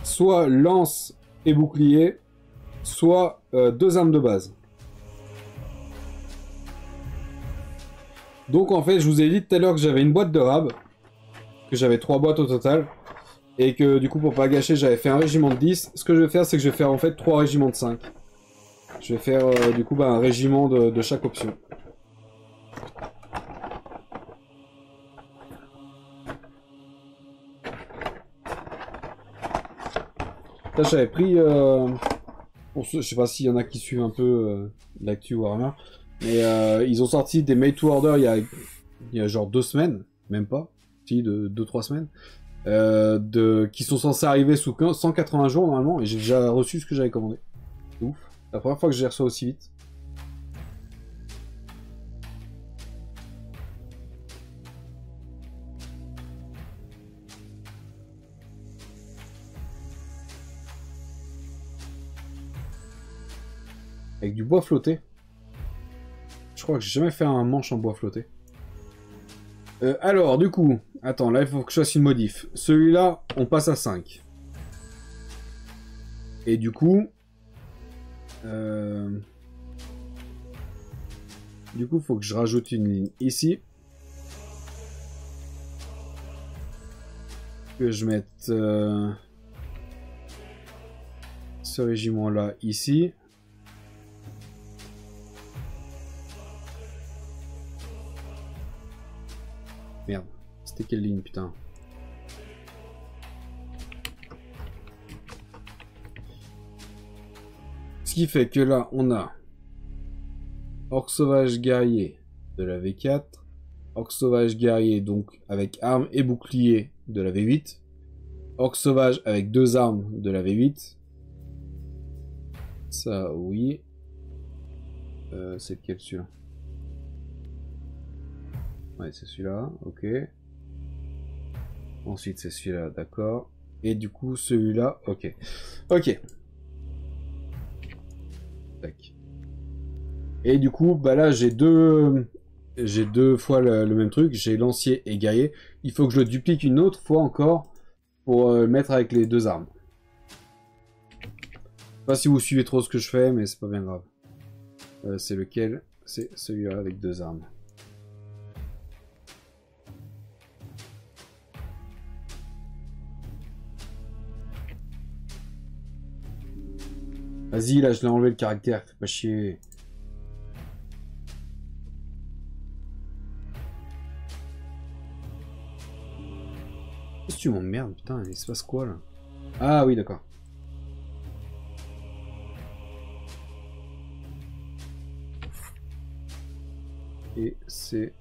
soit lance et bouclier, soit 2 armes de base. Donc en fait, je vous ai dit tout à l'heure que j'avais une boîte de rab, que j'avais 3 boîtes au total, et que du coup pour pas gâcher, j'avais fait un régiment de 10. Ce que je vais faire, c'est que je vais faire en fait 3 régiments de 5. Je vais faire du coup un régiment de chaque option. Là j'avais pris... je sais pas s'il y en a qui suivent un peu l'actu Warhammer, mais ils ont sorti des made to order il y a genre 2 semaines, même pas, si, 2-3 semaines, qui sont censés arriver sous 180 jours normalement, et j'ai déjà reçu ce que j'avais commandé. C'est ouf. La première fois que je les reçois aussi vite. Avec du bois flotté. Je crois que j'ai jamais fait un manche en bois flotté. Alors, du coup... Attends, là, il faut que je fasse une modif. Celui-là, on passe à 5. Et du coup... Du coup, il faut que je rajoute une ligne ici. Que je mette ce régiment-là ici. Merde, c'était quelle ligne, putain? Ce qui fait que là, on a Orc sauvage guerrier de la V4, Orc sauvage guerrier donc avec armes et bouclier de la V8, Orc sauvage avec 2 armes de la V8. Ça, oui. C'est lequel celui-là? Ouais, c'est celui-là, ok. Ensuite, c'est celui-là, d'accord. Et du coup, celui-là, ok. Ok. Tac. Et du coup, bah là, j'ai deux fois le même truc. J'ai lancier et guerrier. Il faut que je le duplique une autre fois encore pour le mettre avec les 2 armes. sais pas si vous suivez trop ce que je fais, mais c'est pas bien grave. C'est lequel? C'est celui-là avec 2 armes. Vas-y, là, je l'ai enlevé le caractère, fais pas chier. Qu'est-ce que tu m'emmerdes, putain, il se passe quoi, là? Ah oui, d'accord. Et c'est...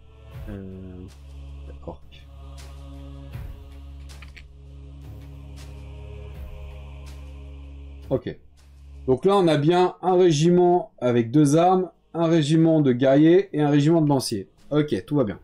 Orc. Ok. Donc là, on a bien un régiment avec 2 armes, un régiment de guerriers et un régiment de lanciers. Ok, tout va bien.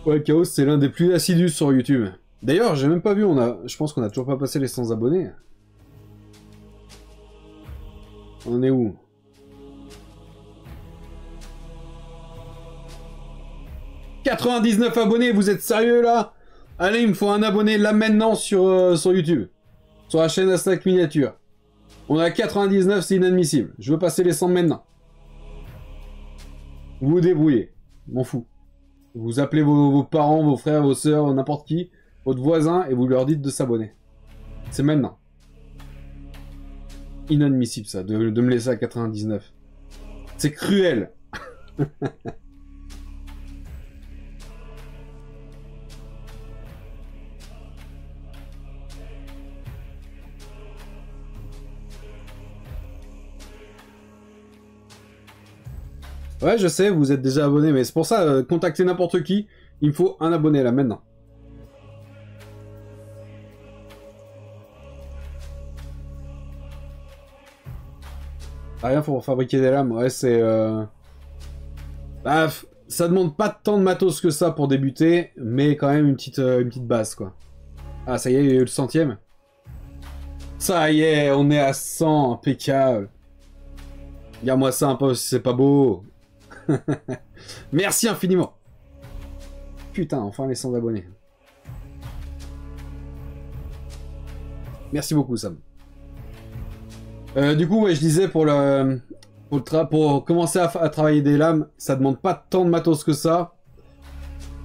Ouais, Chaos, c'est l'un des plus assidus sur YouTube. D'ailleurs, j'ai même pas vu, je pense qu'on a toujours pas passé les 100 abonnés. On en est où? « 99 abonnés, vous êtes sérieux là? Allez, il me faut un abonné là maintenant sur YouTube. Sur la chaîne Aslak Miniature. On a 99, c'est inadmissible. Je veux passer les 100 maintenant. Vous vous débrouillez. M'en fous. Vous appelez vos parents, vos frères, vos sœurs, n'importe qui, votre voisin, et vous leur dites de s'abonner. C'est maintenant. Inadmissible ça, de me laisser à 99. C'est cruel. Ouais, je sais, vous êtes déjà abonné, mais c'est pour ça, contactez n'importe qui, il me faut un abonné là, maintenant. Rien pour fabriquer des lames, ouais, c'est... Bah, ça demande pas tant de matos que ça pour débuter, mais quand même une petite base, quoi. Ah, ça y est, il y a eu le 100e. Ça y est, on est à 100, impeccable. Regarde-moi ça un peu, c'est pas beau. Merci infiniment. Putain, enfin les 100 abonnés. Merci beaucoup, Sam. Du coup, ouais, je disais, pour commencer à travailler des lames, ça demande pas tant de matos que ça,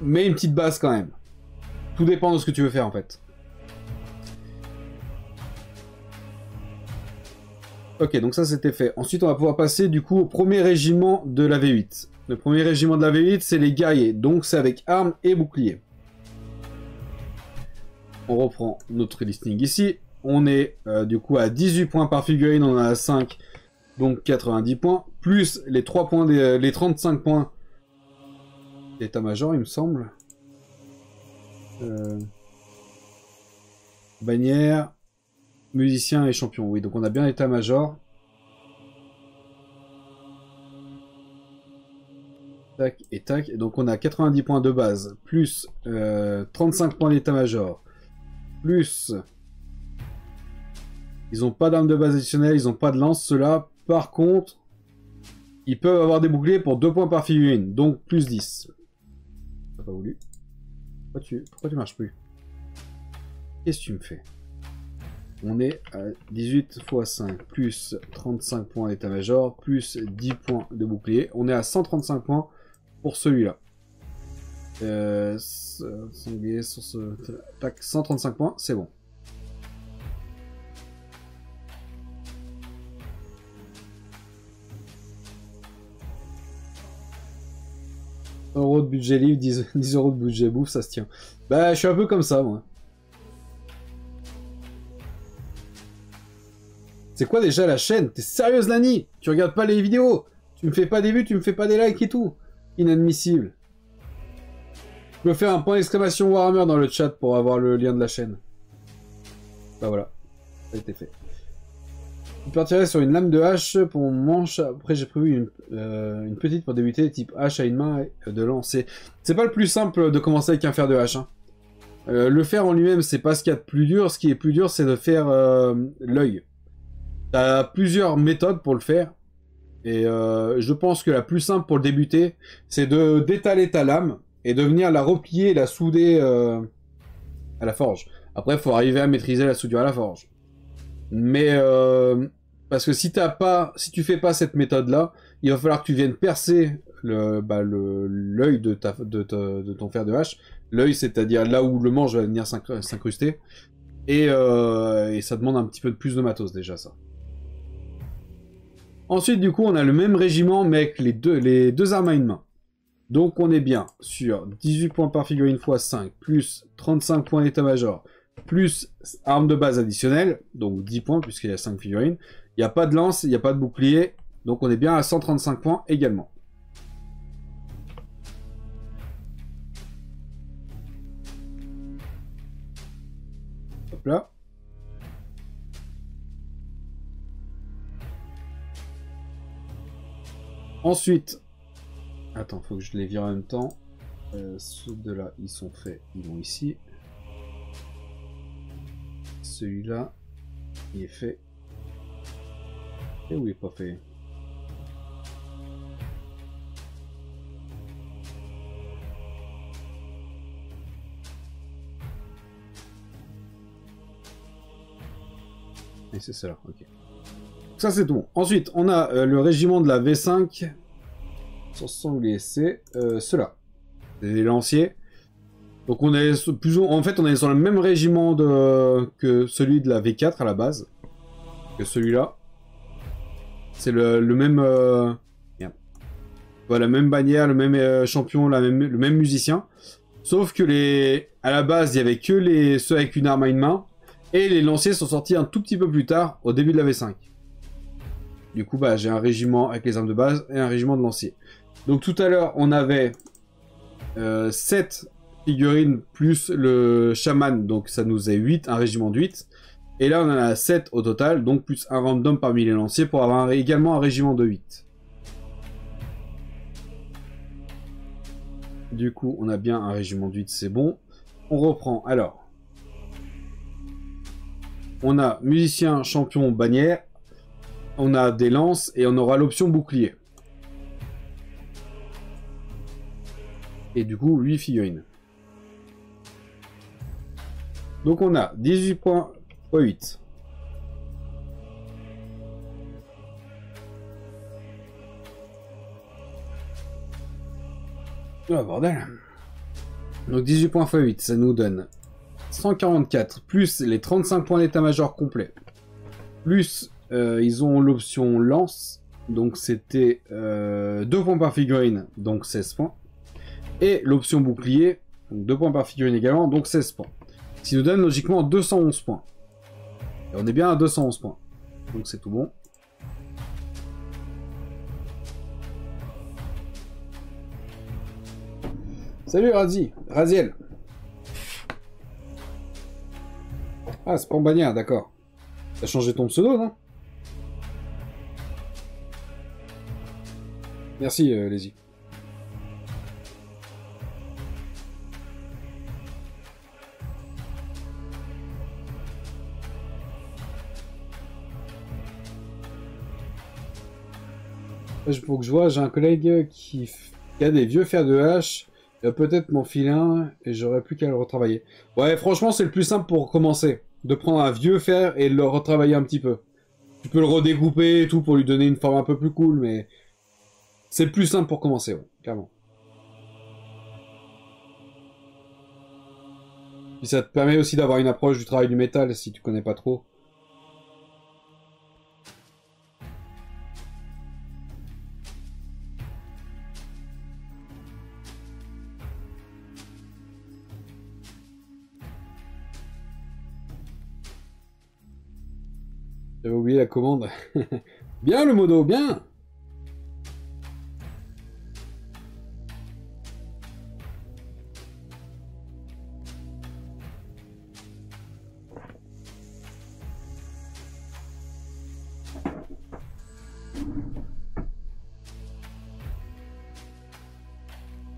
mais une petite base quand même. Tout dépend de ce que tu veux faire, en fait. Ok, donc ça c'était fait. Ensuite, on va pouvoir passer du coup au premier régiment de la V8. Le premier régiment de la V8, c'est les guerriers, donc c'est avec armes et boucliers. On reprend notre listing ici. On est du coup à 18 points par figurine, on en a 5, donc 90 points, plus les 3 points les 35 points d'état-major, il me semble. Bannière, musicien et champion, oui, donc on a bien l'état-major. Tac et tac, et donc on a 90 points de base, plus 35 points d'état-major, plus... Ils n'ont pas d'armes de base additionnelles, ils n'ont pas de lance, ceux-là. Par contre, ils peuvent avoir des boucliers pour 2 points par figurine, donc plus 10. T'as pas voulu. Pourquoi tu marches plus? Qu'est-ce que tu me fais? On est à 18 x 5, plus 35 points d'état-major, plus 10 points de bouclier. On est à 135 points pour celui-là. Sanglier sur ce... Tac, 135 points, c'est bon. Euros de budget livre, 10 euros de budget bouffe, ça se tient. Bah, je suis un peu comme ça, moi. C'est quoi déjà la chaîne? T'es sérieuse, Lani? Tu regardes pas les vidéos? Tu me fais pas des vues, tu me fais pas des likes et tout? Inadmissible. Je peux faire un point d'exclamation Warhammer dans le chat pour avoir le lien de la chaîne. Bah voilà, ça a été fait. Je partirai sur une lame de hache pour mon manche. Après, j'ai prévu une petite pour débuter, type hache à une main et de lancer. C'est pas le plus simple de commencer avec un fer de hache. Hein. Le fer en lui-même, c'est pas ce qu'il y a de plus dur. Ce qui est plus dur, c'est de faire l'œil. T'as plusieurs méthodes pour le faire. Et je pense que la plus simple pour le débuter, c'est de d'étaler ta lame et de venir la replier et la souder à la forge. Après, il faut arriver à maîtriser la soudure à la forge. Mais parce que si tu fais pas cette méthode-là, il va falloir que tu viennes percer l'œil de ton fer de hache. L'œil, c'est-à-dire là où le manche va venir s'incruster. Et ça demande un petit peu plus de matos déjà, ça. Ensuite, du coup, on a le même régiment, mais avec les deux armes à une main. Donc, on est bien sur 18 points par figurine x 5, plus 35 points d'état-major, plus arme de base additionnelle, donc 10 points, puisqu'il y a 5 figurines. Il n'y a pas de lance, il n'y a pas de bouclier, donc on est bien à 135 points également. Hop là. Ensuite, attends, faut que je les vire en même temps. Ceux de là, ils sont faits, ils vont ici. Celui-là, il est fait. Et où il est pas fait? Et c'est cela, ok. Ça c'est tout bon. Ensuite, on a le régiment de la V5. Sans sanglier, c'est ceux-là. Les lanciers. Donc on est en fait on est sur le même régiment que celui de la V4 à la base. Que celui-là. C'est le même... Voilà, la même bannière, le même champion, le même musicien. Sauf que à la base, il y avait que ceux avec une arme à une main. Et les lanciers sont sortis un tout petit peu plus tard, au début de la V5. Du coup, j'ai un régiment avec les armes de base et un régiment de lanciers. Donc tout à l'heure, on avait 7 figurines plus le chaman, donc ça nous est 8, un régiment de 8. Et là, on en a 7 au total, donc plus un random parmi les lanciers pour avoir également un régiment de 8. Du coup, on a bien un régiment de 8, c'est bon. On reprend, alors. On a musicien, champion, bannière. On a des lances et on aura l'option bouclier. Et du coup, 8 figurines. Donc on a 18 points x 8. Oh bordel. Donc 18 points x 8, ça nous donne 144, plus les 35 points d'état-major complet. Plus ils ont l'option lance, donc c'était 2 points par figurine, donc 16 points. Et l'option bouclier, donc 2 points par figurine également, donc 16 points. Ce qui nous donne logiquement 211 points. Et on est bien à 211 points. Donc c'est tout bon. Salut Raziel. Ah, c'est pas en bannière, d'accord. T'as changé ton pseudo, non? Merci, Lazy. Il faut que je vois, j'ai un collègue qui a des vieux fers de hache. Il va peut-être m'en filer un et j'aurais plus qu'à le retravailler. Ouais, franchement, c'est le plus simple pour commencer. De prendre un vieux fer et de le retravailler un petit peu. Tu peux le redécouper et tout pour lui donner une forme un peu plus cool, mais c'est le plus simple pour commencer, ouais, clairement. Puis ça te permet aussi d'avoir une approche du travail du métal si tu connais pas trop. J'avais oublié la commande. Bien le modo, bien!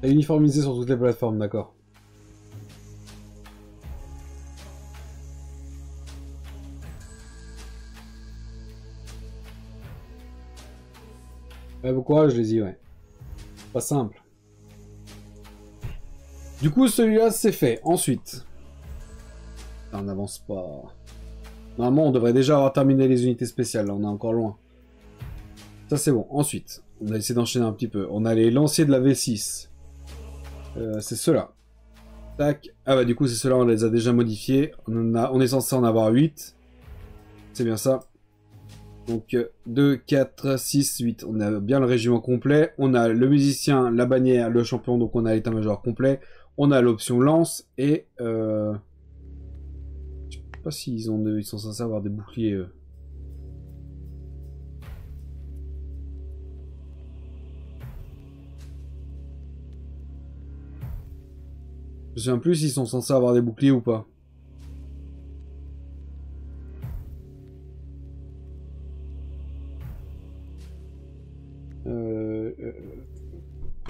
Et uniformisé sur toutes les plateformes, d'accord. Ouais, bon courage, je les y, ouais. Pas simple. Du coup, celui-là, c'est fait. Ensuite. On n'avance pas. Normalement, on devrait déjà avoir terminé les unités spéciales. Là, on est encore loin. Ça, c'est bon. Ensuite, on va essayer d'enchaîner un petit peu. On a les lanciers de la V6. C'est ceux-là. Tac. Ah bah du coup, c'est ceux-là, on les a déjà modifiés. On est censé en avoir 8. C'est bien ça. Donc 2, 4, 6, 8. On a bien le régiment complet. On a le musicien, la bannière, le champion. Donc on a l'état-major complet. On a l'option lance. Et... Je sais pas s'ils ils sont censés avoir des boucliers, eux. Je sais plus s'ils sont censés avoir des boucliers ou pas. On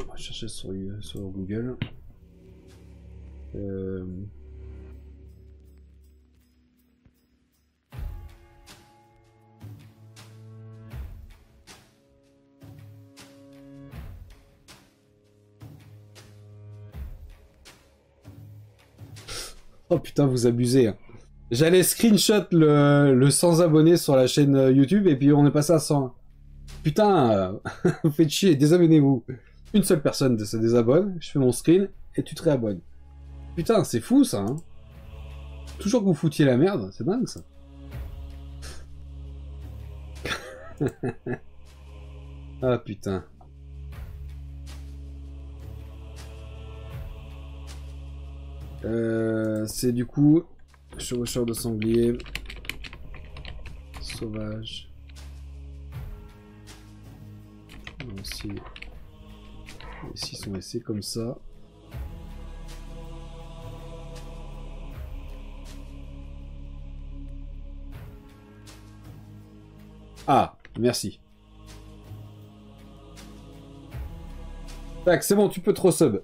va chercher sur Google. Oh putain, vous abusez. Hein. J'allais screenshot le 100 abonnés sur la chaîne YouTube et puis on est passé à 100. Putain, vous faites chier, désabonnez-vous. Une seule personne se désabonne, je fais mon screen et tu te réabonnes. Putain, c'est fou ça. Hein. Toujours que vous foutiez la merde, c'est dingue ça. Ah putain. C'est du coup chevaucheur de sanglier sauvage. Ici sont laissés comme ça. Ah, merci. Tac, c'est bon, tu peux trop sub.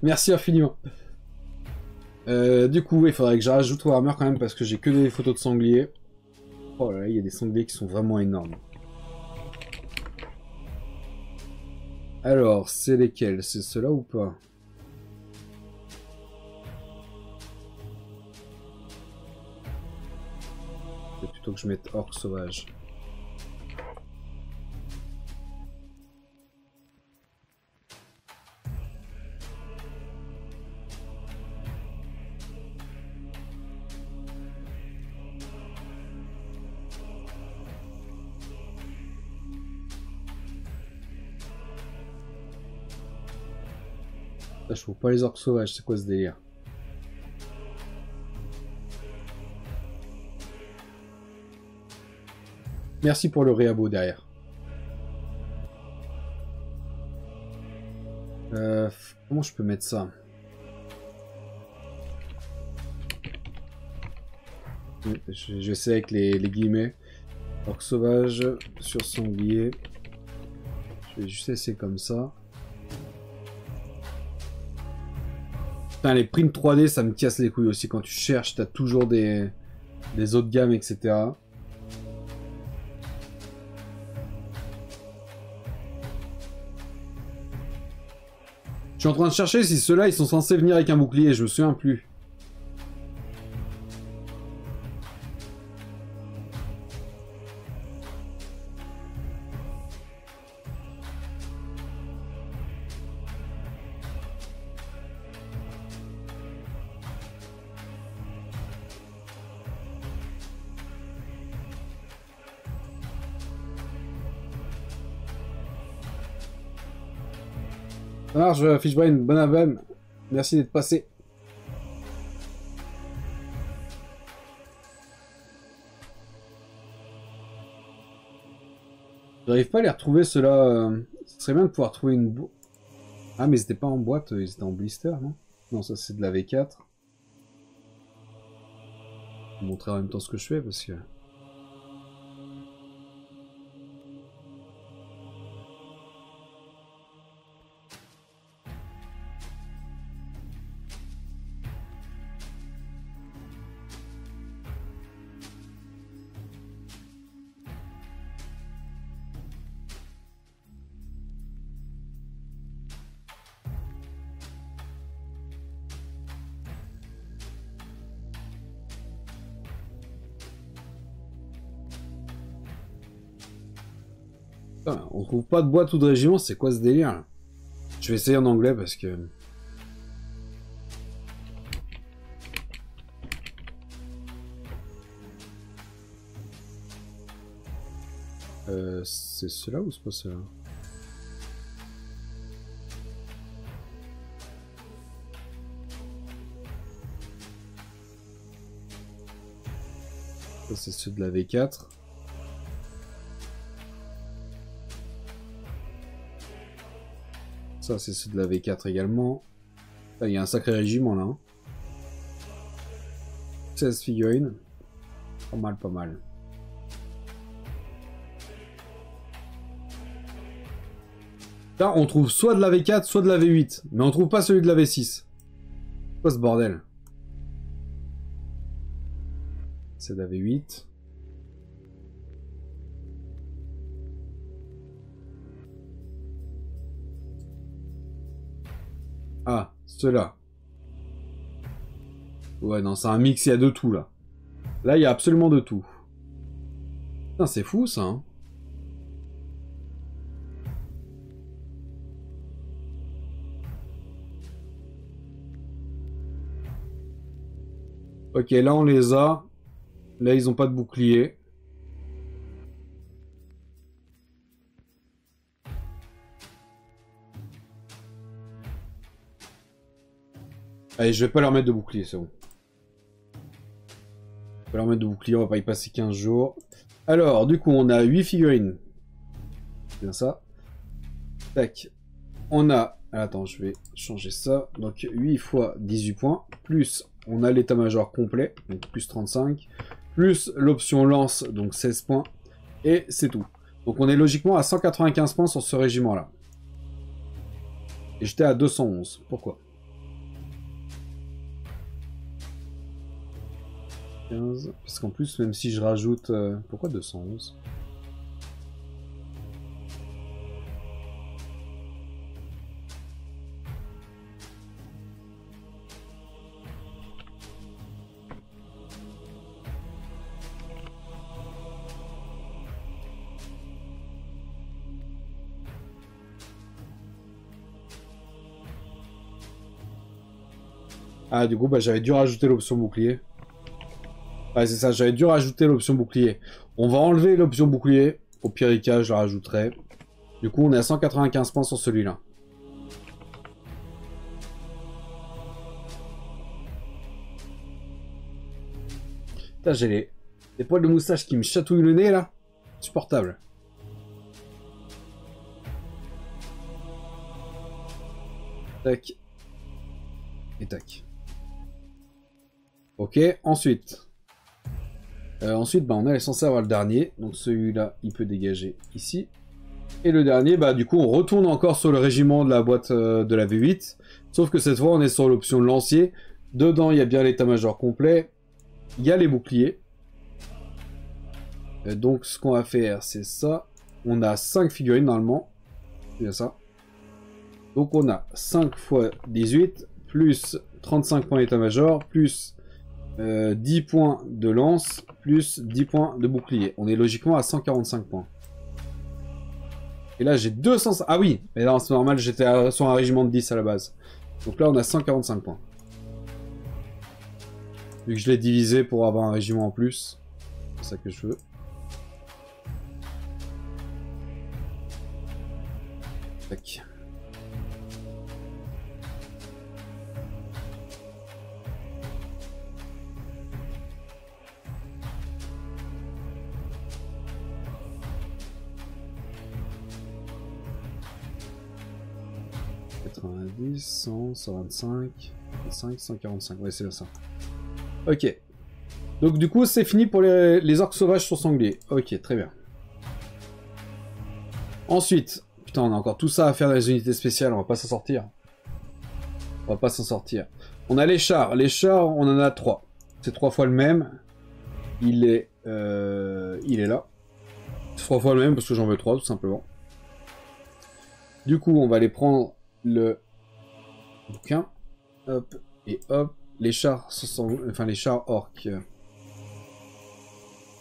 Merci infiniment. Du coup, il faudrait que je rajoute Warhammer quand même parce que j'ai que des photos de sangliers. Oh là là, il y a des sangliers qui sont vraiment énormes. Alors, c'est lesquels? C'est ceux-là ou pas? C'est plutôt que je mette orc sauvage. Là, je trouve pas les orques sauvages, c'est quoi ce délire? Merci pour le réabo derrière. Comment je peux mettre ça? Je vais essayer avec les guillemets. Orque sauvage sur sanglier. Je vais juste essayer comme ça. Putain, les prints 3D, ça me casse les couilles aussi. Quand tu cherches, t'as toujours des autres gammes, etc. Je suis en train de chercher si ceux-là, ils sont censés venir avec un bouclier. Je me souviens plus. Ça marche, Fishbrain, bon album. Merci d'être passé. J'arrive pas à les retrouver, ceux-là. Ce serait bien de pouvoir trouver une... Ah, mais ils étaient pas en boîte, ils étaient en blister, non? Non, ça c'est de la V4. Je vais vous montrer en même temps ce que je fais, parce que... Putain, on trouve pas de boîte ou de régiment, c'est quoi ce délire là? Je vais essayer en anglais parce que... c'est cela ou c'est pas cela? Ça c'est ceux de la V4. Ça c'est ceux de la V4 également. Il y a un sacré régiment là. Hein. 16 figurines. Pas mal, pas mal. Là, on trouve soit de la V4, soit de la V8. Mais on trouve pas celui de la V6. Quoi ce bordel? C'est de la V8. Ah, ceux-là. Ouais, non, c'est un mix, il y a de tout, là. Là, il y a absolument de tout. Putain, c'est fou, ça, hein. Ok, là, on les a. Là, ils ont pas de bouclier. Allez, je vais pas leur mettre de bouclier, c'est bon. Je vais pas leur mettre de bouclier, on va pas y passer 15 jours. Alors, du coup, on a 8 figurines. C'est bien ça. Tac. On a... Attends, je vais changer ça. Donc, 8 fois 18 points. Plus, on a l'état-major complet. Donc, plus 35. Plus l'option lance, donc 16 points. Et c'est tout. Donc, on est logiquement à 195 points sur ce régiment-là. Et j'étais à 211. Pourquoi ? 15. Parce qu'en plus, même si je rajoute... pourquoi 211 ? Ah, du coup, bah, j'avais dû rajouter l'option bouclier. Ouais, c'est ça, j'avais dû rajouter l'option bouclier. On va enlever l'option bouclier. Au pire des cas, je la rajouterai. Du coup, on est à 195 points sur celui-là. Putain, j'ai les poils de moustache qui me chatouillent le nez, là. Supportable. Tac. Et tac. Ok, ensuite. Ensuite, bah, on est censé avoir le dernier. Donc celui-là, il peut dégager ici. Et le dernier, bah du coup, on retourne encore sur le régiment de la boîte de la V8. Sauf que cette fois, on est sur l'option lancier. Dedans, il y a bien l'état-major complet. Il y a les boucliers. Donc ce qu'on va faire, c'est ça. On a 5 figurines normalement. C'est bien ça. Donc on a 5 fois 18, plus 35 points d'état-major, plus 10 points de lance, plus 10 points de bouclier. On est logiquement à 145 points. Et là j'ai 200... Ah oui, mais là c'est normal, j'étais sur un régiment de 10 à la base. Donc là on a 145 points. Vu que je l'ai divisé pour avoir un régiment en plus. C'est ça que je veux. Tac. ...90, 100, 125, 125, 145, ouais c'est ça. Ok. Donc du coup c'est fini pour les orques sauvages sur sanglier. Ok, très bien. Ensuite, putain on a encore tout ça à faire dans les unités spéciales, on va pas s'en sortir. On va pas s'en sortir. On a les chars. Les chars, on en a 3. C'est 3 fois le même. Il est là. C'est 3 fois le même parce que j'en veux 3 tout simplement. Du coup, on va aller prendre le bouquin. Hop. Et hop. Les chars sont... Enfin, les chars orques.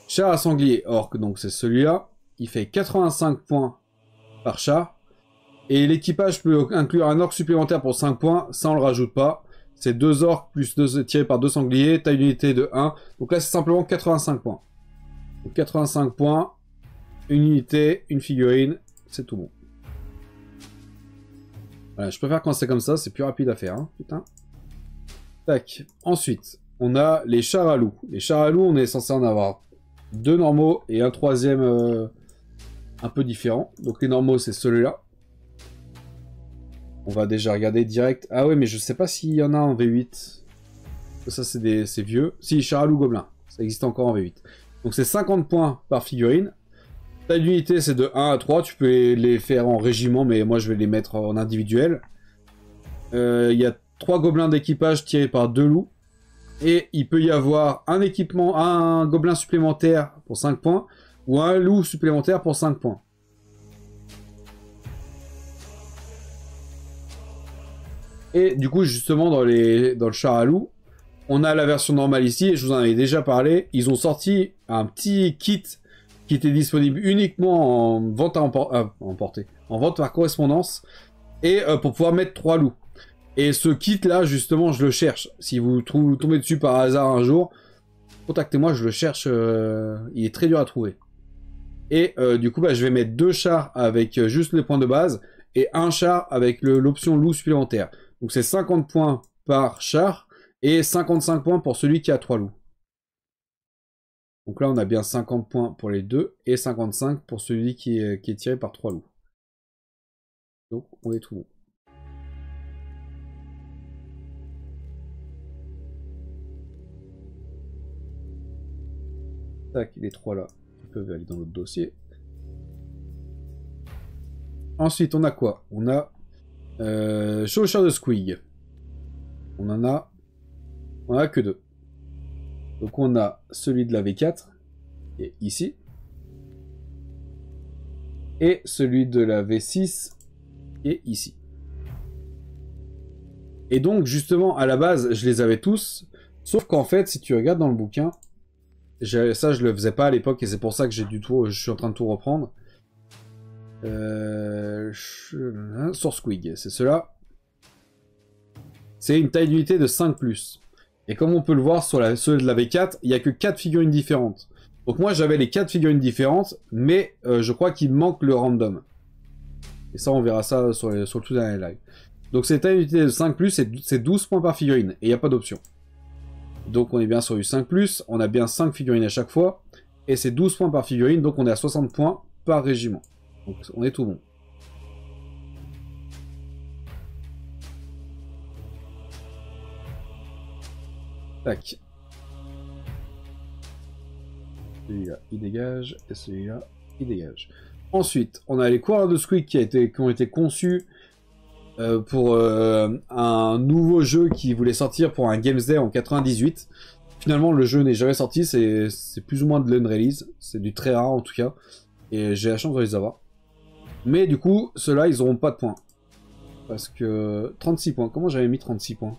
Char à sanglier orque, donc c'est celui-là. Il fait 85 points par char. Et l'équipage peut inclure un orc supplémentaire pour 5 points, ça on le rajoute pas. C'est 2 orcs plus 2 tirés par 2 sangliers, taille d'unité de 1. Donc là c'est simplement 85 points. Donc 85 points, une unité, une figurine, c'est tout bon. Voilà, je préfère quand c'est comme ça, c'est plus rapide à faire, hein, putain. Tac. Ensuite, on a les chars à loup. Les chars à loup, on est censé en avoir 2 normaux et un troisième un peu différent. Donc les normaux, c'est celui-là. On va déjà regarder direct. Ah ouais, mais je sais pas s'il y en a en V8. Ça, c'est vieux. Si, chars à loup gobelin. Ça existe encore en V8. Donc c'est 50 points par figurine. Taille d'unité, c'est de 1 à 3. Tu peux les faire en régiment, mais moi, je vais les mettre en individuel. Il y a 3 gobelins d'équipage tirés par 2 loups. Et il peut y avoir un équipement, un gobelin supplémentaire pour 5 points, ou un loup supplémentaire pour 5 points. Et du coup, justement, dans le char à loup, on a la version normale ici, et je vous en avais déjà parlé. Ils ont sorti un petit kit qui était disponible uniquement en vente en vente par correspondance, et pour pouvoir mettre 3 loups. Et ce kit-là, justement, je le cherche. Si vous tombez dessus par hasard un jour, contactez-moi, je le cherche. Il est très dur à trouver. Et du coup, bah, je vais mettre 2 chars avec juste les points de base, et un char avec l'option loup supplémentaire. Donc c'est 50 points par char, et 55 points pour celui qui a 3 loups. Donc là, on a bien 50 points pour les deux, et 55 pour celui qui est tiré par 3 loups. Donc on est tout bon. Tac, les 3 là, ils peuvent aller dans l'autre dossier. Ensuite, on a quoi? On a chevaucheur de Squig. On a que 2. Donc on a celui de la V4, qui est ici. Et celui de la V6, qui est ici. Et donc, justement, à la base, je les avais tous. Sauf qu'en fait, si tu regardes dans le bouquin, ça, je le faisais pas à l'époque, et c'est pour ça que je suis en train de tout reprendre. Sur Squig, c'est cela. C'est une taille d'unité de 5+. Et comme on peut le voir sur ceux de la V4, il n'y a que 4 figurines différentes. Donc moi j'avais les 4 figurines différentes, mais je crois qu'il manque le random. Et ça on verra ça sur le tout dernier live. Donc c'est une taille d'unité de 5+, c'est 12 points par figurine, et il n'y a pas d'option. Donc on est bien sur du 5+, on a bien 5 figurines à chaque fois, et c'est 12 points par figurine, donc on est à 60 points par régiment. Donc on est tout bon. Tac. Celui-là, il dégage, et celui-là, il dégage. Ensuite, on a les coureurs de Squig qui ont été conçus pour un nouveau jeu qui voulait sortir pour un Games Day en 98. Finalement, le jeu n'est jamais sorti, c'est plus ou moins de l'unrelease, c'est du très rare en tout cas, et j'ai la chance de les avoir. Mais du coup, ceux-là, ils n'auront pas de points. Parce que 36 points, comment j'avais mis 36 points ?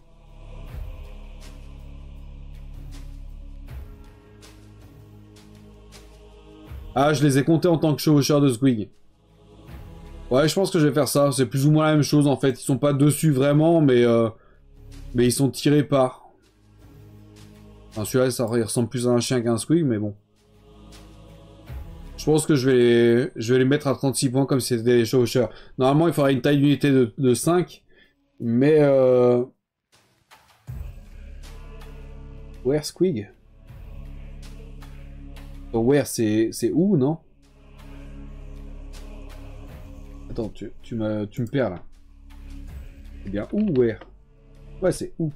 Ah, je les ai comptés en tant que chevaucheur de Squig. Ouais, je pense que je vais faire ça. C'est plus ou moins la même chose en fait. Ils sont pas dessus vraiment, mais ils sont tirés par. Enfin, celui-là, ça ressemble plus à un chien qu'à un Squig, mais bon. Je pense que je vais les mettre à 36 points comme si c'était des chevaucheurs. Normalement, il faudrait une taille d'unité de 5. Mais Where Squig? Oh, where, c'est où, non? Attends, tu me perds là. C'est bien où, where? Ouais, c'est où?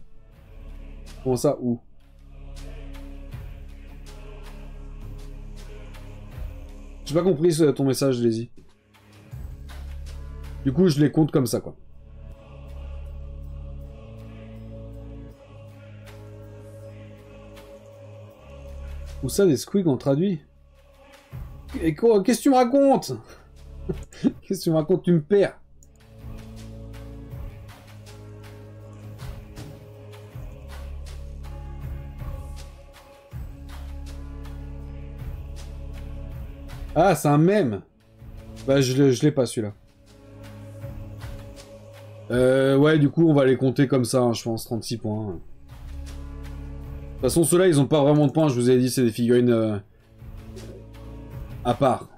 Comment ça, où? J'ai pas compris ton message, Lazy. Du coup, je les compte comme ça, quoi. Où ça, des squigs on traduit? Et quoi? Qu'est-ce que tu me racontes? Qu'est-ce que tu me racontes? Tu me perds. Ah, c'est un mème. Bah, je l'ai pas celui-là. Ouais, du coup, on va les compter comme ça, hein, je pense, 36 points. De toute façon, ceux-là, ils ont pas vraiment de points, je vous ai dit, c'est des figurines à part.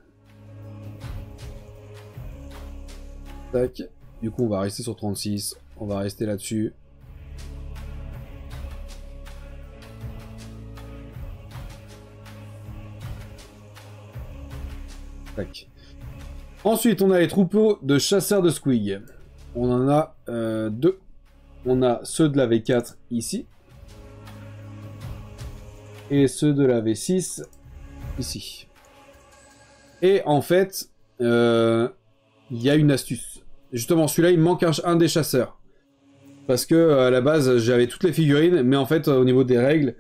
Tac. Du coup, on va rester sur 36. On va rester là-dessus. Tac. Ensuite, on a les troupeaux de chasseurs de squig. On en a deux. On a ceux de la V4 ici. Et ceux de la V6 ici. Et en fait, il y a une astuce. Justement, celui-là, il me manque un des chasseurs. Parce que à la base, j'avais toutes les figurines, mais en fait, au niveau des règles,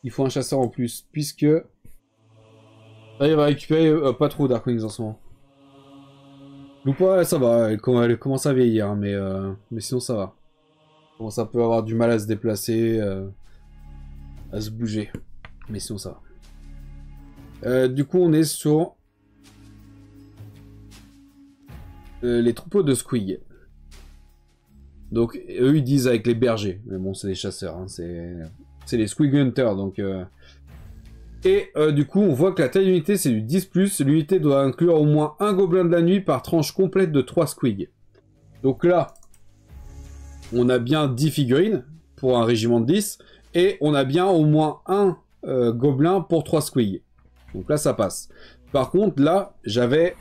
il faut un chasseur en plus. Puisque... Là, il va récupérer pas trop Darkwings en ce moment. Loupa, ça va, elle commence à vieillir, hein, mais sinon ça va. Bon, ça peut avoir du mal à se déplacer, à se bouger. Mais sinon ça va. Du coup, on est sur... les troupeaux de squig. Donc, eux, ils disent avec les bergers. Mais bon, c'est des chasseurs, hein, c'est les squig hunters, donc... Et du coup, on voit que la taille d'unité, c'est du 10+. L'unité doit inclure au moins un gobelin de la nuit par tranche complète de 3 squig. Donc là, on a bien 10 figurines pour un régiment de 10. Et on a bien au moins un gobelin pour 3 squig. Donc là, ça passe. Par contre, là, j'avais...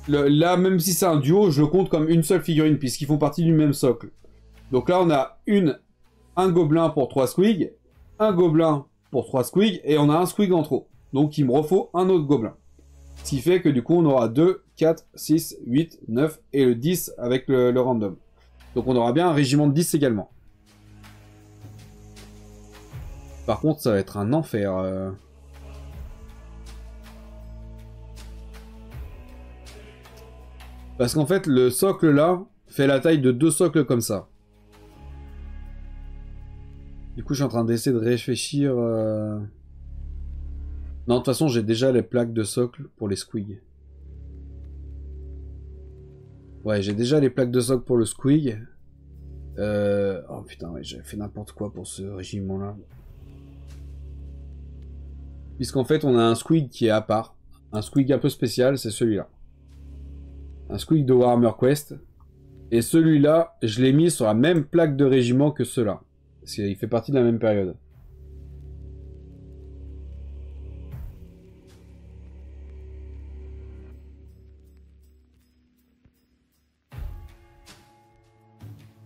là, même si c'est un duo, je le compte comme une seule figurine, puisqu'ils font partie du même socle. Donc là, on a un gobelin pour 3 squig, un gobelin pour 3 squig, et on a un squig en trop. Donc il me refaut un autre gobelin. Ce qui fait que du coup, on aura 2, 4, 6, 8, 9, et le 10 avec le random. Donc on aura bien un régiment de 10 également. Par contre, ça va être un enfer. Parce qu'en fait, le socle là fait la taille de 2 socles comme ça. Du coup, je suis en train d'essayer de réfléchir... Non, de toute façon, j'ai déjà les plaques de socle pour les squig. Ouais, j'ai déjà les plaques de socle pour le squig. Oh putain, ouais, j'ai fait n'importe quoi pour ce régiment-là. Puisqu'en fait, on a un squig qui est à part. Un squig un peu spécial, c'est celui-là. Un squig de Warhammer Quest. Et celui-là, je l'ai mis sur la même plaque de régiment que ceux-là. Parce qu'il fait partie de la même période.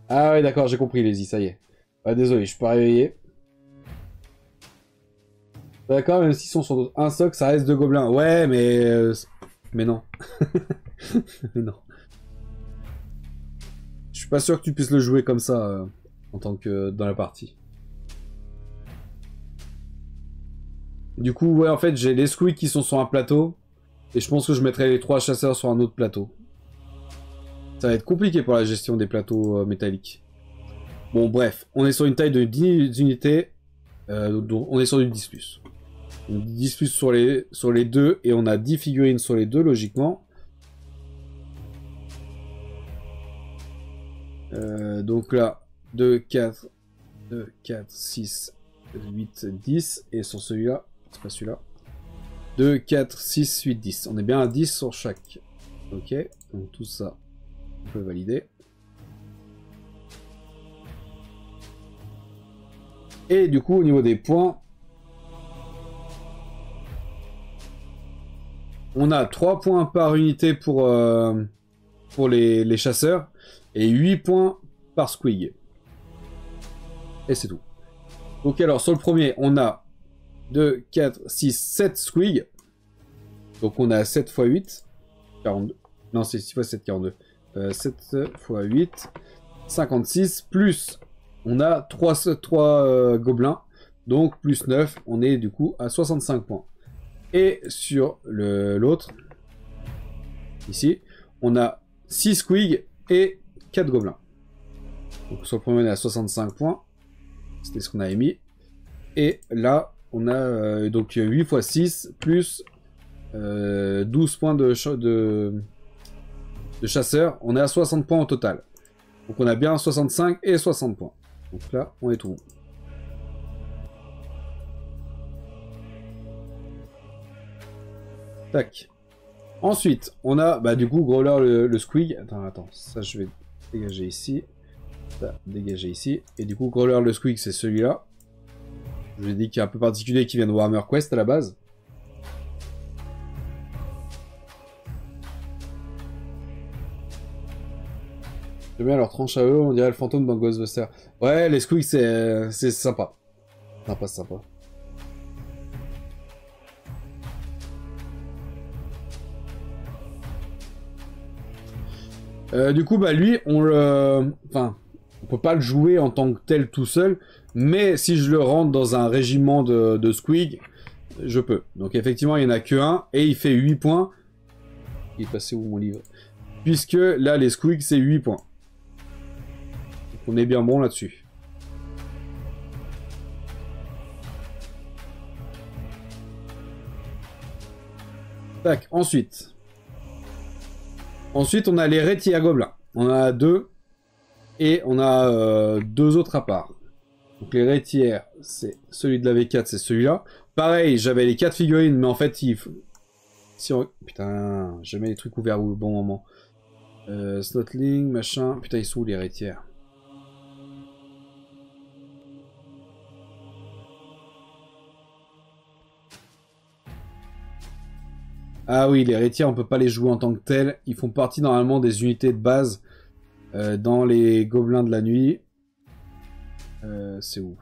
Ah ouais, d'accord, j'ai compris, les-y, ça y est. Ah, désolé, je suis pas réveillé. D'accord, même s'ils sont sur un socle, ça reste 2 gobelins. Ouais, mais non. Mais non. Je suis pas sûr que tu puisses le jouer comme ça, en tant que dans la partie. Du coup, ouais, en fait, j'ai les squigs qui sont sur un plateau. Et je pense que je mettrai les 3 chasseurs sur un autre plateau. Ça va être compliqué pour la gestion des plateaux métalliques. Bon, bref, on est sur une taille de 10 unités. On est sur du 10+. Donc 10+ sur les deux, et on a 10 figurines sur les deux, logiquement. Donc là, 2, 4, 6, 8, 10. Et sur celui-là, c'est pas celui-là. 2, 4, 6, 8, 10. On est bien à 10 sur chaque. Ok, donc tout ça, on peut valider. Et du coup, au niveau des points, on a 3 points par unité pour les chasseurs et 8 points par squig. Et c'est tout. Ok, alors sur le premier, on a 2, 4, 6, 7 squig. Donc on a 7 x 8. 42. Non, c'est 6 x 7, 42. 7 x 8. 56. Plus, on a 3 gobelins. Donc plus 9, on est du coup à 65 points. Et sur l'autre, ici, on a 6 squig et 4 gobelins. Donc sur le premier, on est à 65 points. C'était ce qu'on avait mis. Et là, on a donc 8 x 6 plus 12 points de de chasseurs, on est à 60 points au total. Donc on a bien 65 et 60 points. Donc là, on est tout bon. Tac. Ensuite, on a bah, du coup Growler le Squig. Attends, ça je vais dégager ici. Ça, dégager ici. Et du coup, Growler le Squig, c'est celui-là. Je vous ai dit qu'il est un peu particulier qui vient de Warhammer Quest à la base. J'aime bien leur tranche à eux, on dirait le fantôme dans Ghostbusters. Ouais, les Squigs, c'est sympa. Sympa. Du coup, bah lui, on le... Enfin, on peut pas le jouer en tant que tel tout seul, mais si je le rentre dans un régiment de Squig, je peux. Donc effectivement, il n'y en a que un, et il fait 8 points. Il est passé où mon livre? Puisque là, les Squigs, c'est 8 points. Donc on est bien bon là-dessus. Tac, ensuite, on a les Rétiers Gobelins. On en a 2. Et on a 2 autres à part. Donc les Rétiers, c'est celui de la V4, c'est celui-là. Pareil, j'avais les 4 figurines, mais en fait, si on... Putain, je mets les trucs ouverts au bon moment. Snotling, machin... Putain, ils sont où les Rétiers? Ah oui, les Rétiers, on peut pas les jouer en tant que tels. Ils font partie normalement des unités de base dans les Gobelins de la nuit. C'est où?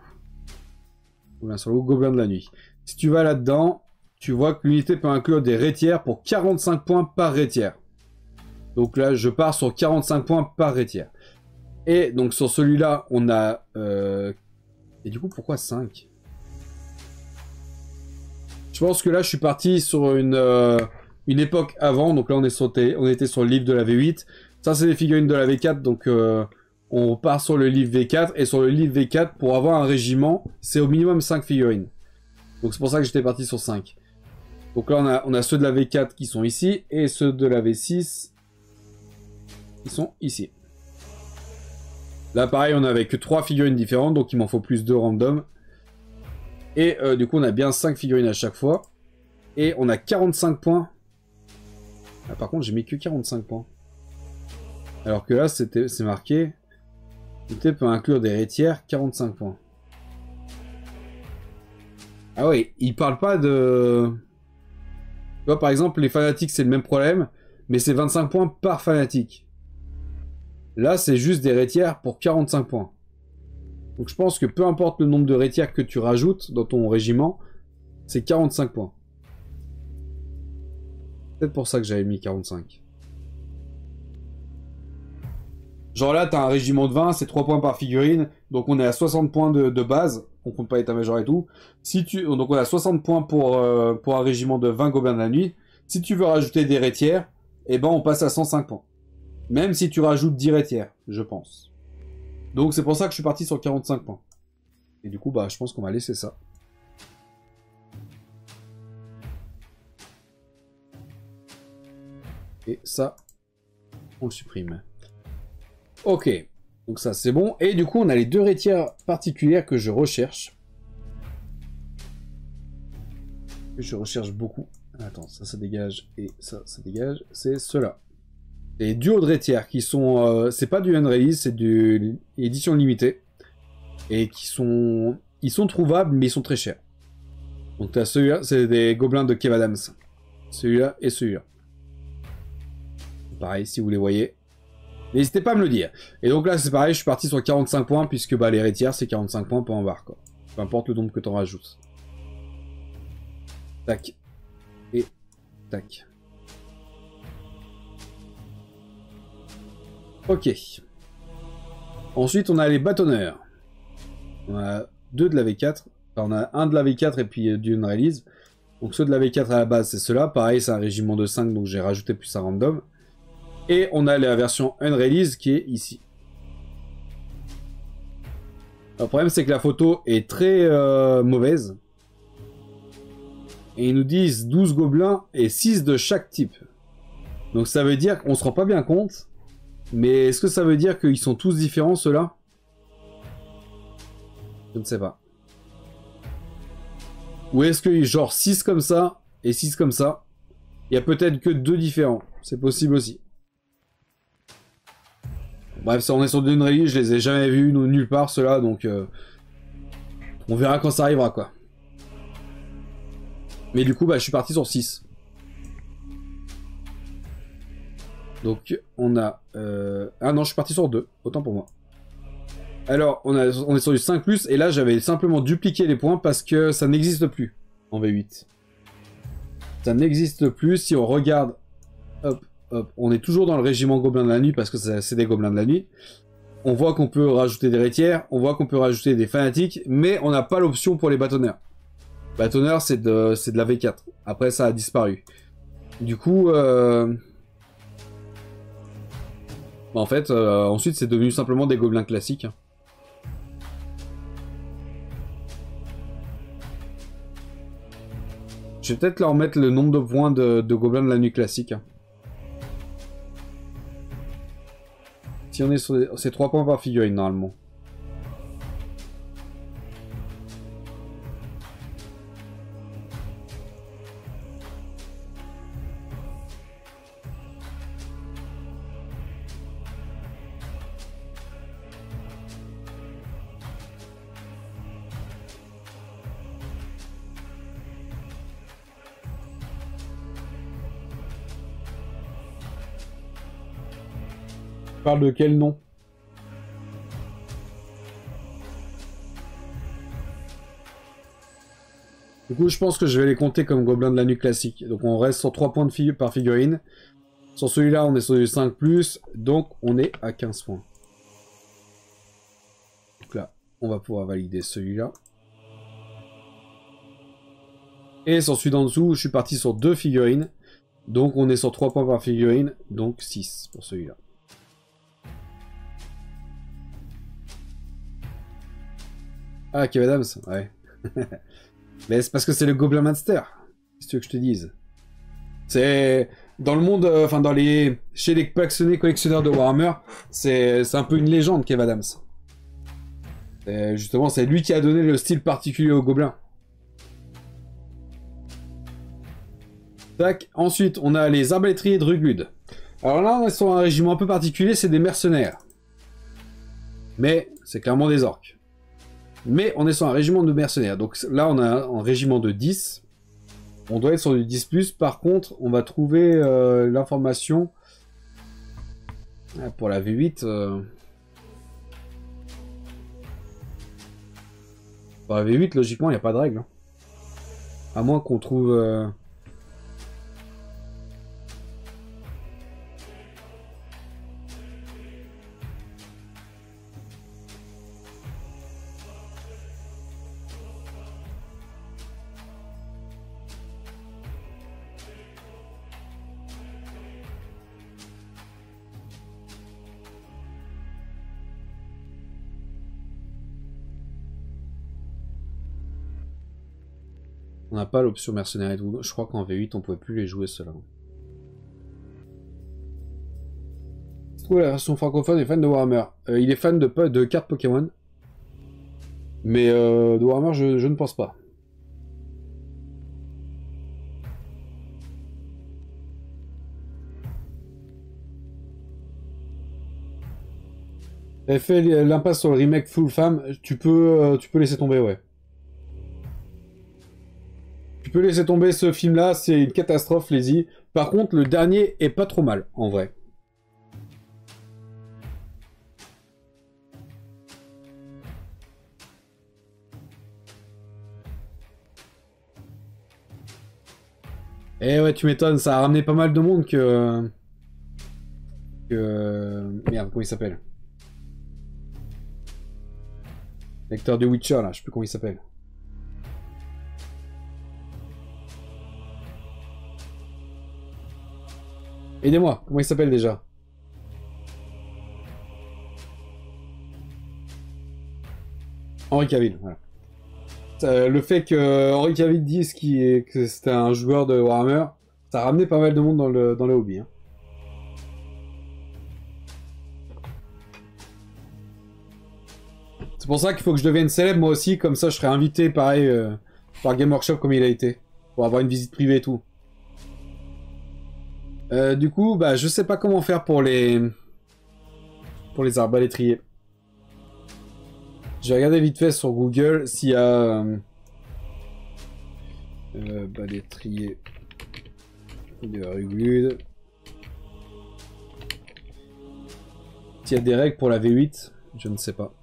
Gobelins sur le haut, Gobelins de la nuit. Si tu vas là-dedans, tu vois que l'unité peut inclure des Rétières pour 45 points par Rétière. Donc là, je pars sur 45 points par Rétière. Et donc sur celui-là, on a... Et du coup, pourquoi 5? Je pense que là, je suis parti sur une époque avant. Donc là, on était sur le livre de la V8. Ça, c'est des figurines de la V4. Donc, on part sur le livre V4. Et sur le livre V4, pour avoir un régiment, c'est au minimum 5 figurines. Donc, c'est pour ça que j'étais parti sur 5. Donc là, on a ceux de la V4 qui sont ici. Et ceux de la V6 qui sont ici. Là, pareil, on avait que 3 figurines différentes. Donc, il m'en faut plus 2 random. Et du coup, on a bien 5 figurines à chaque fois. Et on a 45 points. Ah, par contre, j'ai mis que 45 points. Alors que là, c'est marqué. L'unité peut inclure des Rétières, 45 points. Ah ouais, il parle pas de... Tu vois, par exemple, les fanatiques, c'est le même problème. Mais c'est 25 points par fanatique. Là, c'est juste des Rétières pour 45 points. Donc je pense que peu importe le nombre de Rétières que tu rajoutes dans ton régiment, c'est 45 points. Peut-être pour ça que j'avais mis 45. Genre là, t'as un régiment de 20, c'est 3 points par figurine, donc on est à 60 points de base, on compte pas état-major et tout. Donc on a 60 points pour un régiment de 20 gobelins de la nuit. Si tu veux rajouter des Rétières, eh ben on passe à 105 points. Même si tu rajoutes 10 Rétières, je pense. Donc c'est pour ça que je suis parti sur 45 points. Et du coup, bah, je pense qu'on va laisser ça. Et ça, on le supprime. Ok, donc ça c'est bon. Et du coup, on a les 2 Rétières particulières que je recherche. Je recherche beaucoup. Attends, ça dégage et ça dégage. C'est ceux-là. Les duos de Rétières qui sont... c'est pas du unrelease, c'est du édition limitée. Et qui sont... Ils sont trouvables, mais ils sont très chers. Donc t'as celui-là, c'est des gobelins de Kev Adams. Celui-là et celui-là. Pareil, si vous les voyez. N'hésitez pas à me le dire. Et donc là, c'est pareil, je suis parti sur 45 points, puisque bah, les Rétières, c'est 45 points pour en barre, quoi. Peu importe le nombre que t'en rajoutes. Tac. Et tac. Ok. Ensuite, on a les bâtonneurs. On a 2 de la V4. Enfin, on a un de la V4 et puis d'une release. Donc ceux de la V4 à la base, c'est ceux-là. Pareil, c'est un régiment de 5, donc j'ai rajouté plus un random. Et on a la version unrelease qui est ici. Le problème, c'est que la photo est très mauvaise. Et ils nous disent 12 gobelins et 6 de chaque type. Donc ça veut dire qu'on se rend pas bien compte. Mais est-ce que ça veut dire qu'ils sont tous différents, ceux-là? Je ne sais pas. Ou est-ce que genre 6 comme ça et 6 comme ça, il y a peut-être que 2 différents. C'est possible aussi. Bref, ça on est sur une rallye, je les ai jamais vus nulle part ceux-là, donc on verra quand ça arrivera quoi. Mais du coup, bah, je suis parti sur 6. Donc on a... Ah non, je suis parti sur 2, autant pour moi. Alors, on est sur du 5+, et là j'avais simplement dupliqué les points parce que ça n'existe plus en V8. Ça n'existe plus, si on regarde... Hop, hop, on est toujours dans le régiment gobelin de la nuit parce que c'est des gobelins de la nuit. On voit qu'on peut rajouter des rétières, on voit qu'on peut rajouter des fanatiques, mais on n'a pas l'option pour les bâtonneurs. Bâtonneurs, c'est de la V4. Après, ça a disparu. Du coup... En fait, ensuite, c'est devenu simplement des gobelins classiques. Je vais peut-être leur mettre le nombre de points de gobelins de la nuit classique. Si on est sur... C'est 3 points par figurine, normalement. Tu parles de quel nom? Du coup, je pense que je vais les compter comme gobelins de la nuit classique. Donc on reste sur 3 points par figurine. Sur celui-là, on est sur du 5+, donc on est à 15 points. Donc là, on va pouvoir valider celui-là. Et sur celui d'en dessous, je suis parti sur 2 figurines. Donc on est sur 3 points par figurine, donc 6 pour celui-là. Ah, Kev Adams, ouais. Mais c'est parce que c'est le Gobelin Master. Qu'est-ce que tu veux que je te dise? C'est... Dans le monde, enfin chez les passionnés collectionneurs de Warhammer, c'est un peu une légende, Kev Adams. Justement, c'est lui qui a donné le style particulier au Gobelin. Tac. Ensuite, on a les arbalétriers de Ruglud. Alors là, on est sur un régiment un peu particulier, c'est des mercenaires. Mais c'est clairement des orques. Mais on est sur un régiment de mercenaires. Donc là, on a un régiment de 10. On doit être sur du 10+. Par contre, on va trouver l'information pour la V8. Pour la V8, logiquement, il n'y a pas de règle. Hein. À moins qu'on trouve... On n'a pas l'option mercenaire et tout. Je crois qu'en V8, on pouvait plus les jouer ceux-là. Je trouve la version francophone est fan de Warhammer. Il est fan de cartes Pokémon. Mais de Warhammer, je ne pense pas. Elle fait l'impasse sur le remake Full Femme. Tu peux laisser tomber, ouais. Tu peux laisser tomber ce film-là, c'est une catastrophe, les-y. Par contre, le dernier est pas trop mal, en vrai. Eh ouais, tu m'étonnes, ça a ramené pas mal de monde que... Merde, comment il s'appelle? L'acteur de Witcher, là, je sais plus comment il s'appelle. Aidez-moi, comment il s'appelle déjà? Henry Cavill, voilà. Le fait que Henry Cavill dise que c'était un joueur de Warhammer, ça a ramené pas mal de monde dans le hobby. Hein. C'est pour ça qu'il faut que je devienne célèbre moi aussi, comme ça je serai invité pareil par Game Workshop comme il a été. Pour avoir une visite privée et tout. Du coup, bah je sais pas comment faire pour les arbalétriers. J'ai regardé vite fait sur Google s'il y a arbalétrier de Ruglud. S'il y a des règles pour la V8, je ne sais pas.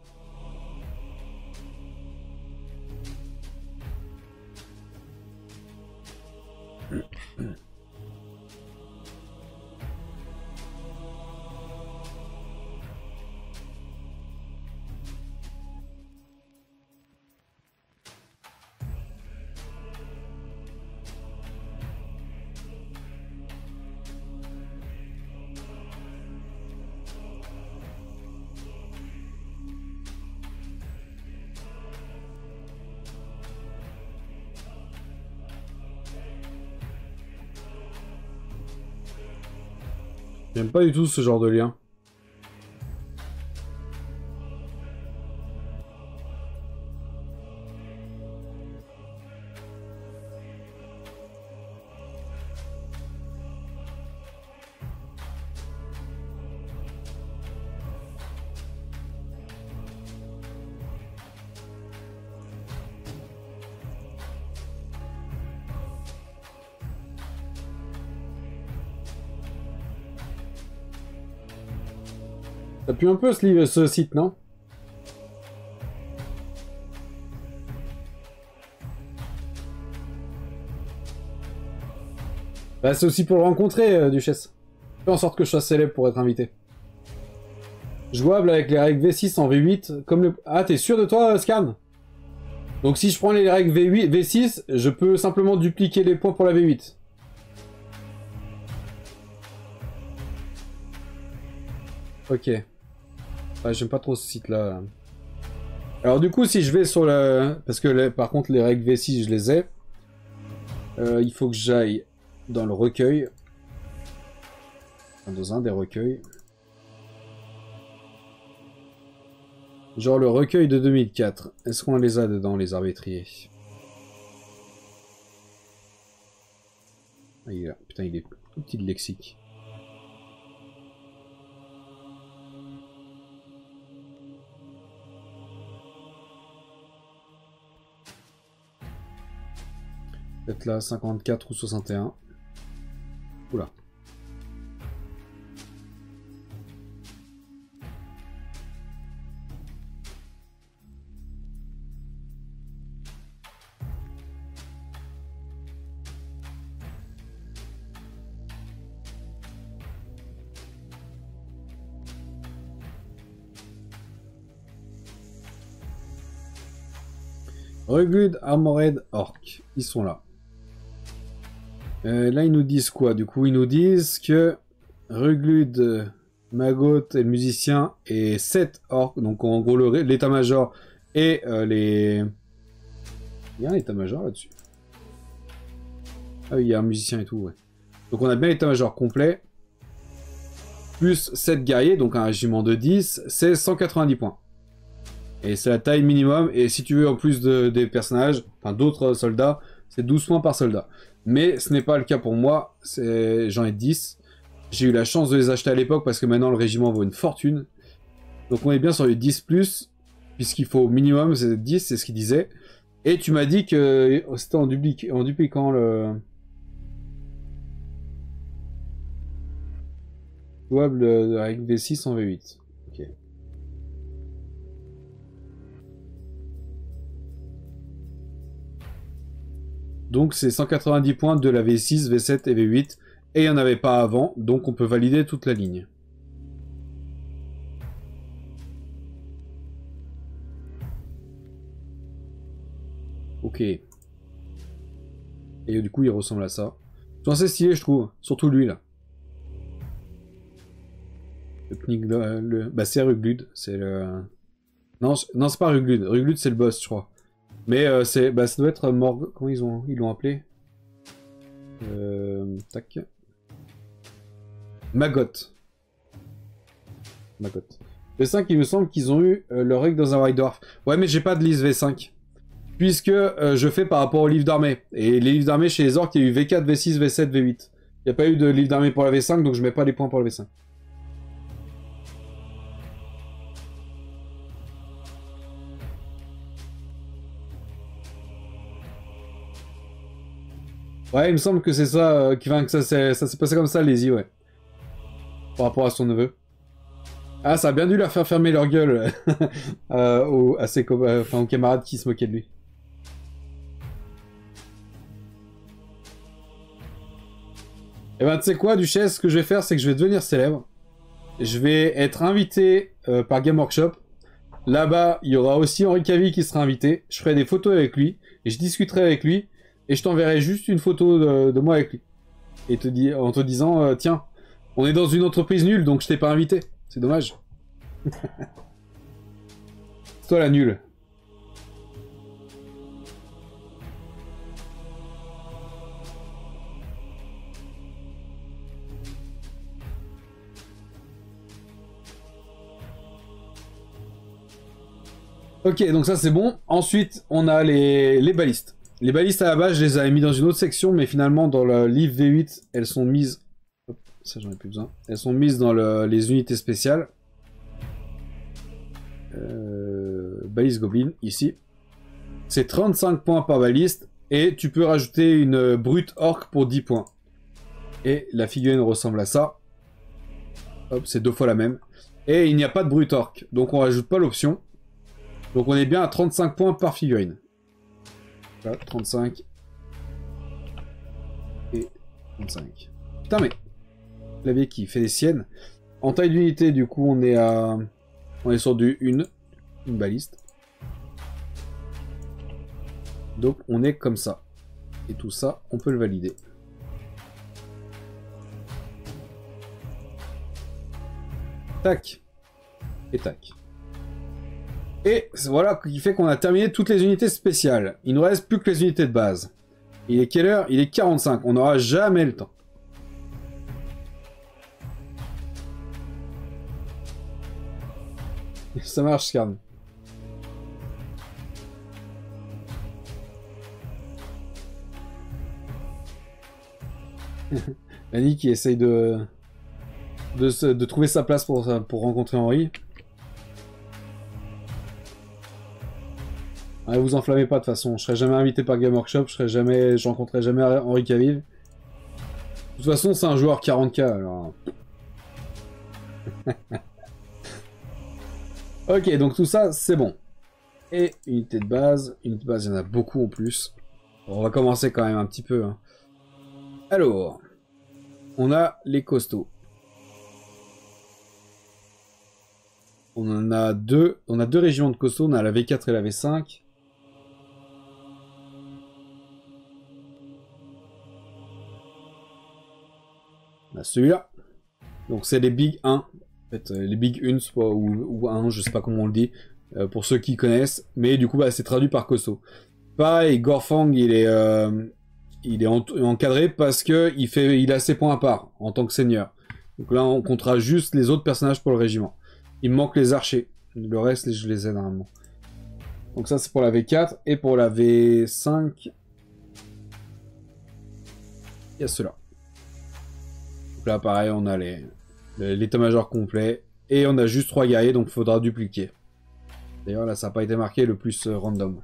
J'aime pas du tout ce genre de lien. Ça pue un peu ce site, non? Bah c'est aussi pour le rencontrer, Duchesse. Fais en sorte que je sois célèbre pour être invité. Jouable avec les règles V6 en V8, comme le... Ah, t'es sûr de toi, Scan? Donc si je prends les règles V8, V6, je peux simplement dupliquer les points pour la V8. Ok. Ah, j'aime pas trop ce site-là. Alors du coup, si je vais sur la... Parce que par contre, les règles V6, je les ai. Il faut que j'aille dans le recueil. Enfin, dans un des recueils. Genre le recueil de 2004. Est-ce qu'on les a dedans, les arbitriers? Ah, il est là. Putain, il est tout petit de lexique. Peut-être là, 54 ou 61. Oula. Ruglud, Armored, Orc. Ils sont là. Là, ils nous disent quoi? Du coup, ils nous disent que Ruglud, Magot et le musicien et 7 orcs. Donc, en gros, l'état-major et les... Il y a un état-major là-dessus. Ah oui, il y a un musicien et tout, ouais. Donc, on a bien l'état-major complet. Plus 7 guerriers, donc un régiment de 10, c'est 190 points. Et c'est la taille minimum. Et si tu veux, en plus des personnages, enfin d'autres soldats, c'est 12 points par soldat. Mais ce n'est pas le cas pour moi. J'en ai 10. J'ai eu la chance de les acheter à l'époque parce que maintenant le régiment vaut une fortune. Donc on est bien sur les 10 plus. Puisqu'il faut au minimum, c'est 10, c'est ce qu'il disait. Et tu m'as dit que c'était en dupliquant le... Jouable avec V6 en V8. Ok. Donc c'est 190 points de la V6, V7 et V8. Et il n'y en avait pas avant, donc on peut valider toute la ligne. Ok. Et du coup il ressemble à ça. C'est assez stylé je trouve, surtout lui là. Bah c'est Ruglud, c'est le... Non, non c'est pas Ruglud, Ruglud c'est le boss je crois. Mais ça doit être Morg... Comment ils l'ont appelé? Tac. Magot. Magot. V5, il me semble qu'ils ont eu leur règle dans un White Dwarf. Ouais, mais j'ai pas de liste V5. Puisque je fais par rapport aux livres d'armée. Et les livres d'armée chez les orques, il y a eu V4, V6, V7, V8. Il n'y a pas eu de livre d'armée pour la V5, donc je mets pas les points pour la V5. Ouais, il me semble que c'est ça, que ça s'est passé comme ça, Lazy, ouais. Par rapport à son neveu. Ah, ça a bien dû leur faire fermer leur gueule aux camarades qui se moquaient de lui. Et ben, tu sais quoi, Duchesse, ce que je vais faire, c'est que je vais devenir célèbre. Je vais être invité par Game Workshop. Là-bas, il y aura aussi Henri Cavill qui sera invité. Je ferai des photos avec lui, et je discuterai avec lui, et je t'enverrai juste une photo de moi avec lui. Et en te disant, tiens, on est dans une entreprise nulle, donc je t'ai pas invité. C'est dommage. C'est toi la nulle. Ok, donc ça c'est bon. Ensuite, on a les balistes. Les balistes à la base, je les avais mis dans une autre section, mais finalement, dans le livre V8, elles sont mises... Hop, ça j'en ai plus besoin. Elles sont mises dans les unités spéciales. Baliste Goblin, ici. C'est 35 points par baliste, et tu peux rajouter une brute orc pour 10 points. Et la figurine ressemble à ça. Hop, c'est 2 fois la même. Et il n'y a pas de brute orc, donc on rajoute pas l'option. Donc on est bien à 35 points par figurine. Là, 35. Et 35. Putain mais... Clavier qui fait des siennes. En taille d'unité, du coup, on est sur du une baliste. Donc on est comme ça. Et tout ça, on peut le valider. Tac. Et tac. Et voilà qui fait qu'on a terminé toutes les unités spéciales. Il nous reste plus que les unités de base. Il est quelle heure? Il est 45. On n'aura jamais le temps. Ça marche, Scarn. Annie qui essaye de trouver sa place pour rencontrer Henri. Ouais, vous enflammez pas de toute façon, je serai jamais invité par Game Workshop, je rencontrerai jamais Henri Cavill. De toute façon, c'est un joueur 40k alors. Ok, donc tout ça, c'est bon. Et unité de base, il y en a beaucoup en plus. Bon, on va commencer quand même un petit peu. Hein. Alors, on a les costauds. On a deux régions de costauds, on a la V4 et la V5. On a celui-là. Donc c'est les Big 1. En fait, les Big 1 ou 1, je sais pas comment on le dit, pour ceux qui connaissent. Mais du coup, bah, c'est traduit par costaud. Pareil, Gorfang, il est encadré parce que il a ses points à part en tant que seigneur. Donc là, on comptera juste les autres personnages pour le régiment. Il me manque les archers. Le reste, je les ai normalement. Donc ça, c'est pour la V4. Et pour la V5, il y a ceux-là. Donc là, pareil, on a l'état-major complet. Et on a juste 3 guerriers, donc il faudra dupliquer. D'ailleurs, là, ça n'a pas été marqué le plus random.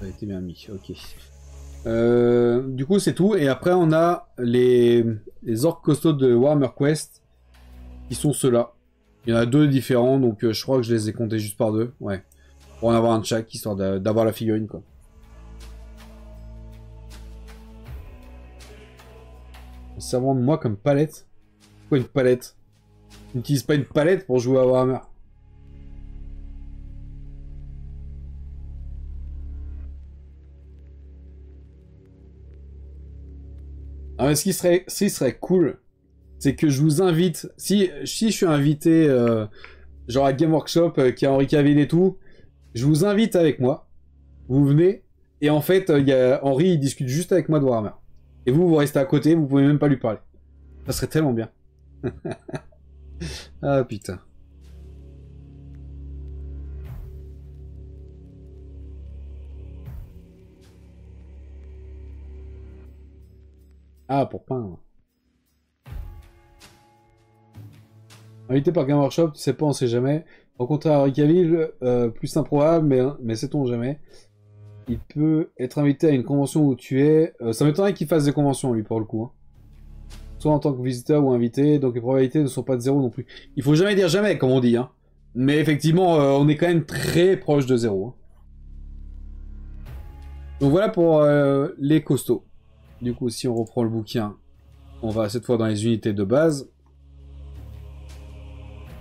Ça a été bien mis, ok. Du coup, c'est tout. Et après, on a les orques costauds de Warhammer Quest, qui sont ceux-là. Il y en a 2 différents, donc je crois que je les ai comptés juste par 2. Ouais. Pour en avoir un de chaque, histoire d'avoir la figurine, quoi. Servant de moi comme palette. Pourquoi une palette? On n'utilise pas une palette pour jouer à Warhammer. Ah, mais ce qui serait cool, c'est que je vous invite, si je suis invité genre à Game Workshop, qui a Henri Cavill et tout, je vous invite avec moi, vous venez, et en fait, Henri, il discute juste avec moi de Warhammer. Et vous, vous restez à côté, vous pouvez même pas lui parler. Ça serait tellement bien. Ah putain. Ah, pour peindre. Invité par Game Workshop, tu sais pas, on sait jamais. Rencontrer Henri Cavill, plus improbable, mais sait-on jamais. Il peut être invité à une convention où tu es. Ça m'étonnerait qu'il fasse des conventions, lui, pour le coup. Hein. Soit en tant que visiteur ou invité, donc les probabilités ne sont pas de zéro non plus. Il faut jamais dire jamais, comme on dit. Hein. Mais effectivement, on est quand même très proche de zéro. Hein. Donc voilà pour les costauds. Du coup, si on reprend le bouquin, on va cette fois dans les unités de base.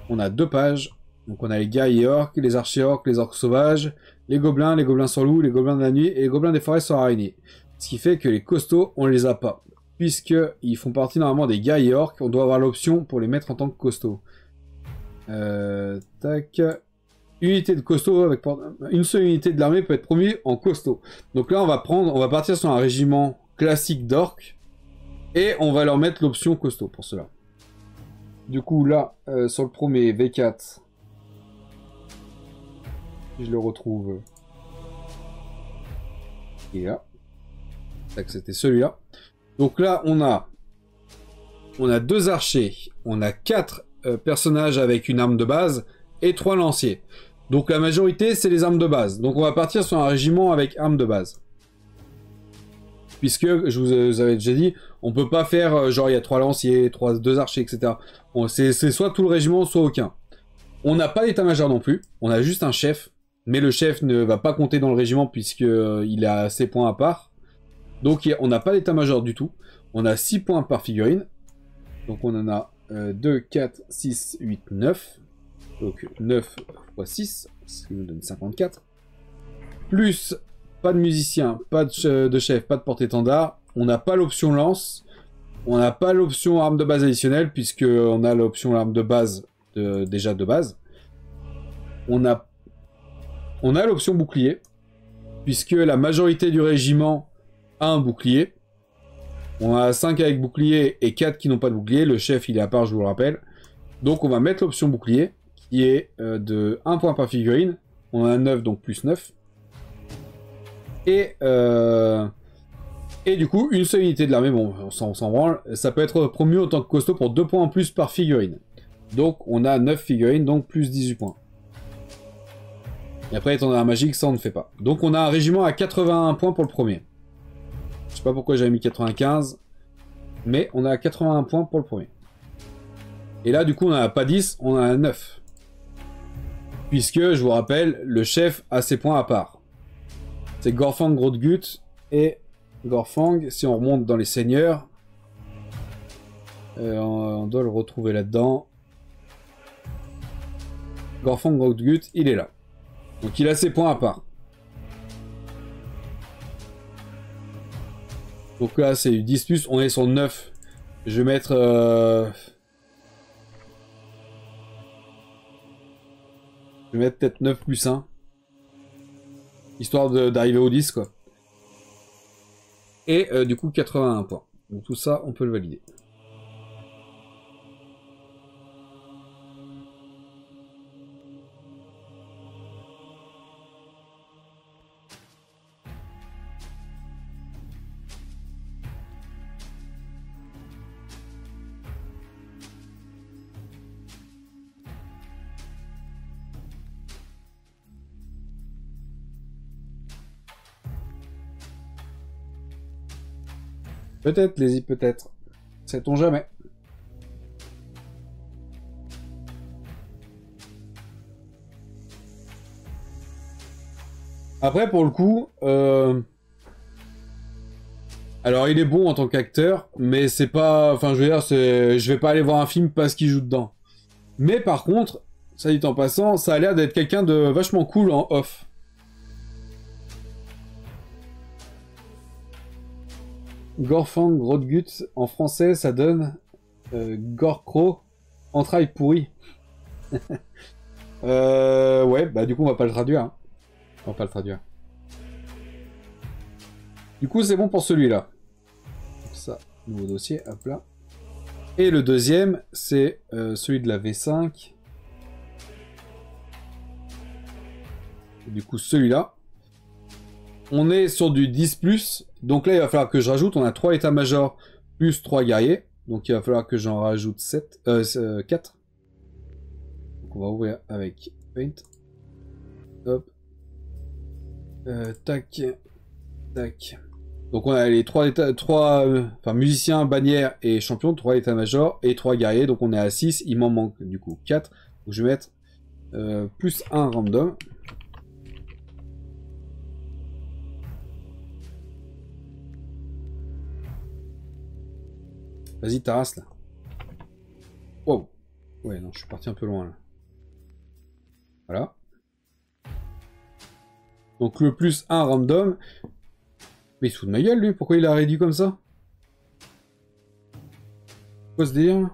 On a 2 pages. Donc on a les guerriers orques, les archers-orques, les orques sauvages, les gobelins sans loup, les gobelins de la nuit et les gobelins des forêts sans araignées. Ce qui fait que les costauds, on les a pas. Puisqu'ils font partie normalement des guerriers orques, on doit avoir l'option pour les mettre en tant que costauds. Tac. Unité de costaud, avec une seule unité de l'armée peut être promue en costaud. Donc là, on va partir sur un régiment classique d'orques. Et on va leur mettre l'option costaud pour cela. Du coup, là, sur le premier V4, si je le retrouve, il est là. Tac, c'était celui-là. Donc là, on a 2 archers, on a 4 personnages avec une arme de base et 3 lanciers. Donc la majorité, c'est les armes de base. Donc on va partir sur un régiment avec armes de base. Puisque, je vous avais déjà dit, on peut pas faire, genre il y a 3 lanciers, 2 archers, etc. C'est soit tout le régiment, soit aucun. On n'a pas d'état-major non plus, on a juste un chef. Mais le chef ne va pas compter dans le régiment puisqu'il a ses points à part. Donc on n'a pas d'état-major du tout. On a 6 points par figurine. Donc on en a 2, 4, 6, 8, 9. Donc 9 x 6, ce qui nous donne 54. Plus pas de musicien, pas de chef, pas de porte-étendard. On n'a pas l'option lance. On n'a pas l'option arme de base additionnelle puisqu'on a l'option arme de base déjà de base. On a l'option bouclier puisque la majorité du régiment a un bouclier. On a 5 avec bouclier et 4 qui n'ont pas de bouclier. Le chef, il est à part, je vous le rappelle. Donc, on va mettre l'option bouclier, qui est de 1 point par figurine. On a 9, donc plus 9. Et du coup, une seule unité de l'armée, bon, on s'en branle. Ça peut être promu en tant que costaud pour 2 points en plus par figurine. Donc, on a 9 figurines, donc plus 18 points. Et après, étendard magique, ça on ne fait pas. Donc, on a un régiment à 81 points pour le premier. Je sais pas pourquoi j'avais mis 95, mais on a 81 points pour le premier. Et là, du coup, on n'a pas 10, on a un 9. Puisque, je vous rappelle, le chef a ses points à part. C'est Gorfang, Grotgut et Gorfang. Si on remonte dans les seigneurs, on doit le retrouver là-dedans. Gorfang, Grotgut, il est là. Donc, il a ses points à part. Donc là, c'est du 10+, on est sur 9. Je vais mettre... Je vais mettre peut-être 9+1. Histoire d'arriver au 10, quoi. Et du coup, 81 points. Donc tout ça, on peut le valider. Peut-être, les peut-être. Sait-on jamais. Après, pour le coup, alors il est bon en tant qu'acteur, mais c'est pas... Enfin, je veux dire, je vais pas aller voir un film parce qu'il joue dedans. Mais par contre, ça dit en passant, ça a l'air d'être quelqu'un de vachement cool en off. Gorfang, Grotgut, en français, ça donne Gorcro, entrailles pourries. Ouais, bah du coup on va pas le traduire. Hein. On va pas le traduire. Du coup c'est bon pour celui-là. Ça, nouveau dossier, hop là. Et le deuxième, c'est celui de la V5. Du coup celui-là. On est sur du 10+. Donc là il va falloir que je rajoute. On a 3 états-majors plus 3 guerriers. Donc il va falloir que j'en rajoute 4. Donc on va ouvrir avec Paint. Hop. Tac. Tac. Donc on a les 3 musiciens, bannières et champions, 3 états-majors et 3 guerriers. Donc on est à 6, il m'en manque du coup 4. Donc je vais mettre plus 1 random. Vas-y, Taras là. Wow. Ouais, non, je suis parti un peu loin là. Voilà. Donc le plus 1 random. Mais il se fout de ma gueule lui, pourquoi il a réduit comme ça? Quoi se dire?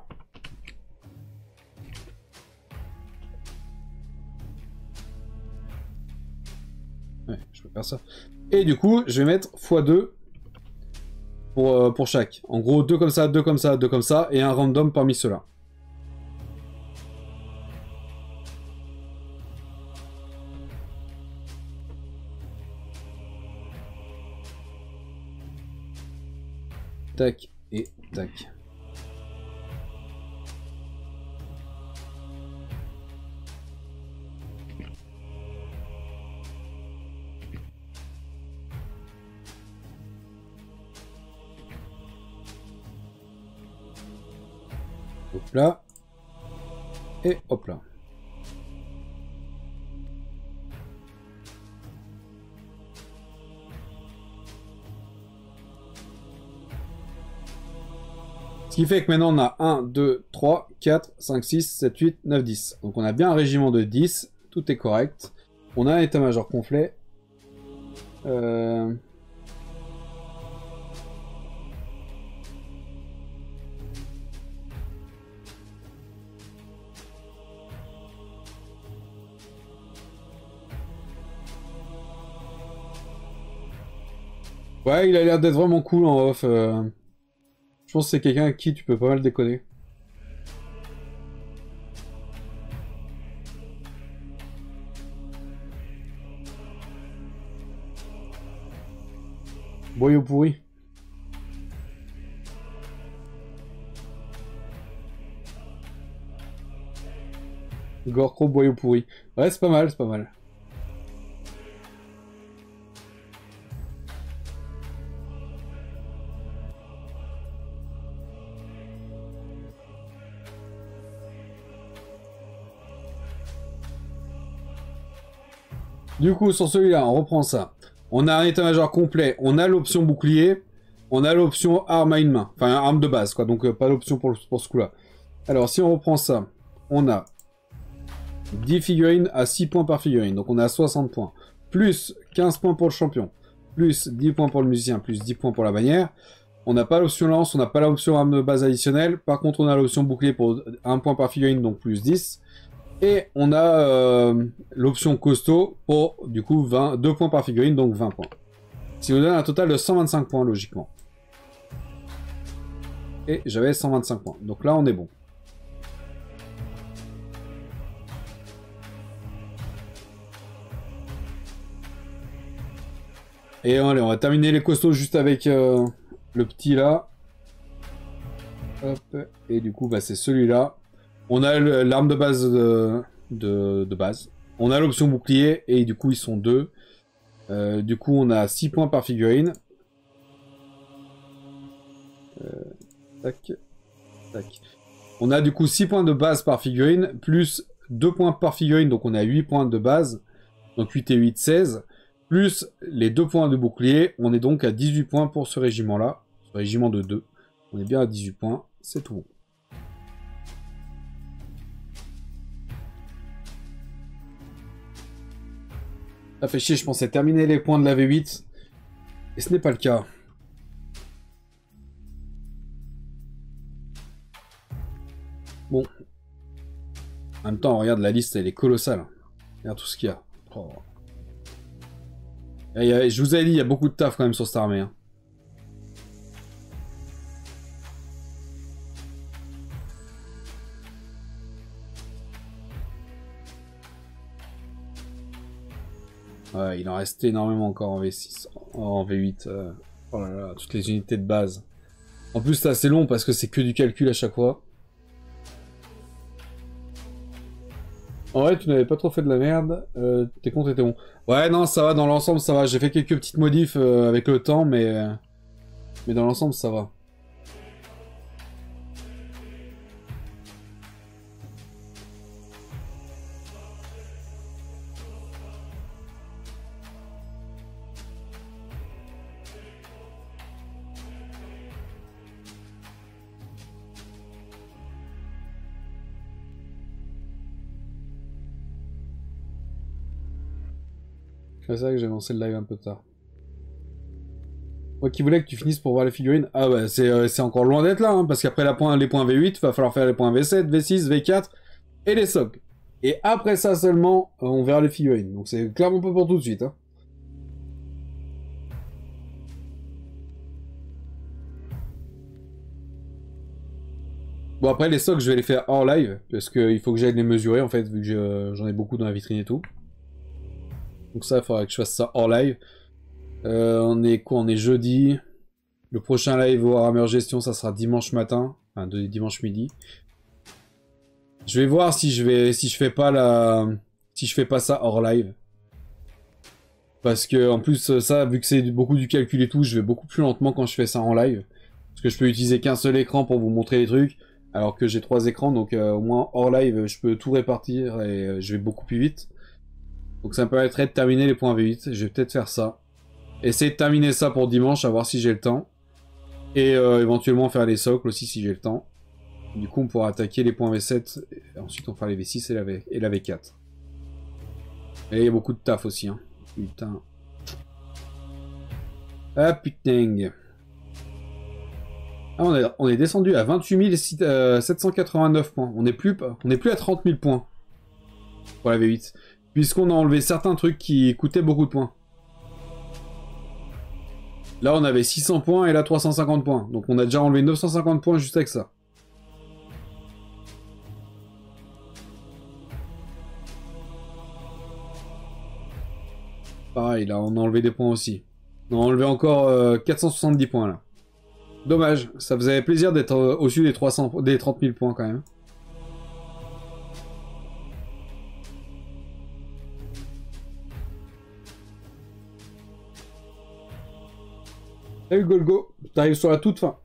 Ouais, je peux faire ça. Et du coup, je vais mettre x2 pour chaque. En gros, 2 comme ça, 2 comme ça, 2 comme ça, et un random parmi ceux-là. Tac et tac. Hop là. Et hop là. Ce qui fait que maintenant on a 1, 2, 3, 4, 5, 6, 7, 8, 9, 10. Donc on a bien un régiment de 10, tout est correct. On a un état-major complet. Ouais, il a l'air d'être vraiment cool en off. Je pense que c'est quelqu'un à qui tu peux pas mal déconner. Boyau pourri. Gorko, boyau pourri. Ouais, c'est pas mal, c'est pas mal. Du coup, sur celui-là, on reprend ça. On a un état-major complet, on a l'option bouclier, on a l'option arme à une main. Enfin, arme de base, quoi. Donc, pas l'option pour ce coup-là. Alors, si on reprend ça, on a 10 figurines à 6 points par figurine. Donc, on a 60 points. Plus 15 points pour le champion. Plus 10 points pour le musicien. Plus 10 points pour la bannière. On n'a pas l'option lance, on n'a pas l'option arme de base additionnelle. Par contre, on a l'option bouclier pour 1 point par figurine, donc plus 10. Et on a l'option costaud pour, du coup, 2 points par figurine, donc 20 points. Ce qui nous donne un total de 125 points, logiquement. Et j'avais 125 points. Donc là, on est bon. Et allez, on va terminer les costauds juste avec le petit là. Hop. Et du coup, bah, c'est celui-là. On a l'arme de base de base. On a l'option bouclier et du coup ils sont 2. Du coup on a 6 points par figurine. Tac. Tac. On a du coup 6 points de base par figurine, plus 2 points par figurine, donc on a 8 points de base. Donc 8 et 8, 16. Plus les 2 points de bouclier, on est donc à 18 points pour ce régiment-là. Ce régiment de 2. On est bien à 18 points, c'est tout bon. Ça fait chier, je pensais terminer les points de la V8. Et ce n'est pas le cas. Bon. En même temps, regarde, la liste, elle est colossale. Regarde tout ce qu'il y a. Oh. Je vous avais dit, il y a beaucoup de taf quand même sur cette armée. Hein. Ouais, il en reste énormément encore en V6, en V8. Oh là là, toutes les unités de base. En plus, c'est assez long parce que c'est que du calcul à chaque fois. En vrai, tu n'avais pas trop fait de la merde. Tes comptes étaient bons. Ouais, non, ça va, dans l'ensemble, ça va. J'ai fait quelques petites modifs avec le temps, mais dans l'ensemble, ça va. C'est ça que j'ai lancé le live un peu tard. Moi qui voulais que tu finisses pour voir les figurines. Ah ouais, c'est encore loin d'être là, hein, parce qu'après les points V8, il va falloir faire les points V7, V6, V4 et les socles. Et après ça seulement, on verra les figurines. Donc c'est clairement pas pour tout de suite. Hein. Bon après les socles, je vais les faire hors live, parce qu'il faut que j'aille les mesurer en fait, vu que j'en ai beaucoup dans la vitrine et tout. Donc ça, il faudra que je fasse ça hors live. On est quoi? On est jeudi. Le prochain live au Warhammer Gestion, ça sera dimanche matin. Enfin, dimanche midi. Je vais voir si je fais pas ça hors live. Parce que, en plus, ça, vu que c'est beaucoup du calcul et tout, je vais beaucoup plus lentement quand je fais ça en live. Parce que je peux utiliser qu'un seul écran pour vous montrer les trucs. Alors que j'ai 3 écrans, donc au moins hors live, je peux tout répartir et je vais beaucoup plus vite. Donc ça me permettrait de terminer les points V8. Je vais peut-être faire ça. Essayer de terminer ça pour dimanche, à voir si j'ai le temps. Et éventuellement faire les socles aussi si j'ai le temps. Du coup, on pourra attaquer les points V7. Et ensuite, on fera les V6 et la V4. Et il y a beaucoup de taf aussi. Hein. Putain. Ah putain. Ah, on est descendu à 28 789 points. On n'est plus à 30 000 points pour la V8. Puisqu'on a enlevé certains trucs qui coûtaient beaucoup de points. Là, on avait 600 points et là 350 points. Donc on a déjà enlevé 950 points juste avec ça. Pareil, là, on a enlevé des points aussi. On a enlevé encore 470 points, là. Dommage, ça faisait plaisir d'être au-dessus des 30 000 points, quand même. Salut Golgo, t'arrives sur la toute fin.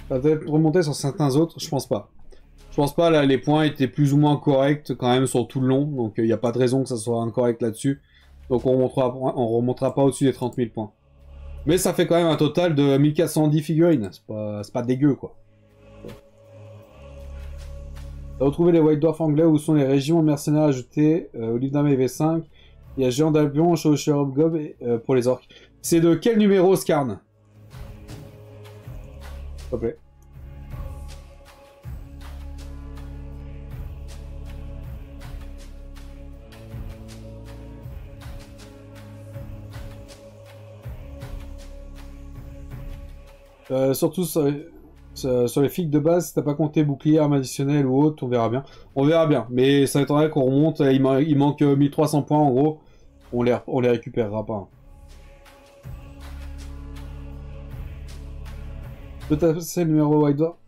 Ça va peut-être remonter sur certains autres, je pense pas. Je pense pas, là, les points étaient plus ou moins corrects quand même sur tout le long, donc il n'y a pas de raison que ça soit incorrect là-dessus. Donc on remontera pas au-dessus des 30 000 points. Mais ça fait quand même un total de 1410 figurines, c'est pas dégueu quoi. T'as retrouvé les White Dwarfs anglais, où sont les régiments mercenaires ajoutés au livre d'armée V5. Il y a Géant d'Albion, Chevaucheur Hobgob pour les orques. C'est de quel numéro, Scarn? S'il te plaît. Surtout sur les figues de base, si t'as pas compté bouclier, arme additionnelle ou autre, on verra bien. On verra bien, mais ça m'étonnerait qu'on remonte, il manque 1300 points en gros, on les récupérera pas. Peut-être c'est le numéro White Dwarf.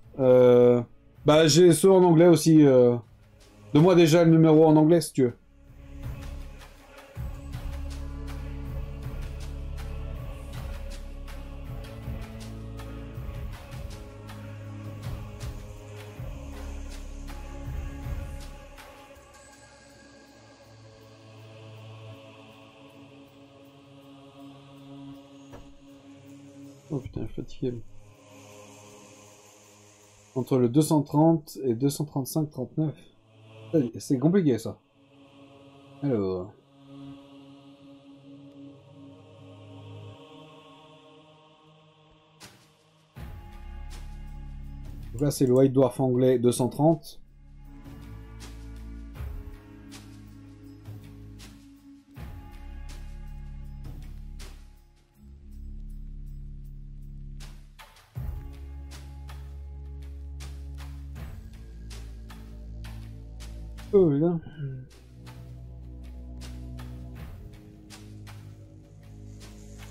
Bah j'ai ceux en anglais aussi. Donne-moi déjà le numéro en anglais si tu veux. Oh putain, je suis fatigué. Entre le 230 et 235-39. C'est compliqué ça. Alors. Donc là c'est le White Dwarf anglais 230. Oh là.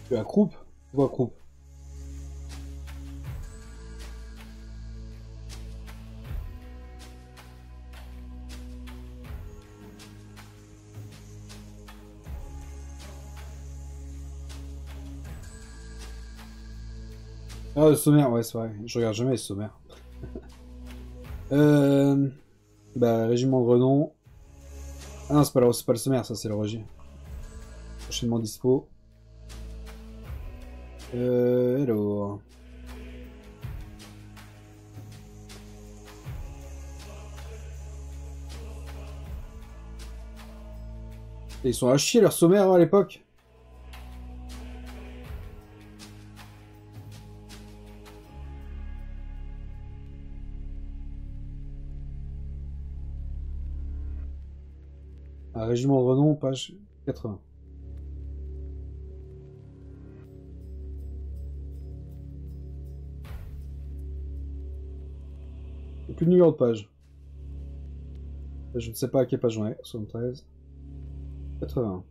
Tu as croupe? Quoi croupe? Ah, le sommaire, ouais, c'est vrai. Je regarde jamais les sommaires. Bah, régiment de renom. Ah non, c'est pas le sommaire, ça, c'est le régime. Prochainement dispo. Hello. Et ils sont à chier leur sommaire à l'époque. Un régiment de renom, page 80. Et plus de numéro de page. Je ne sais pas à quelle page on est. 73. 80.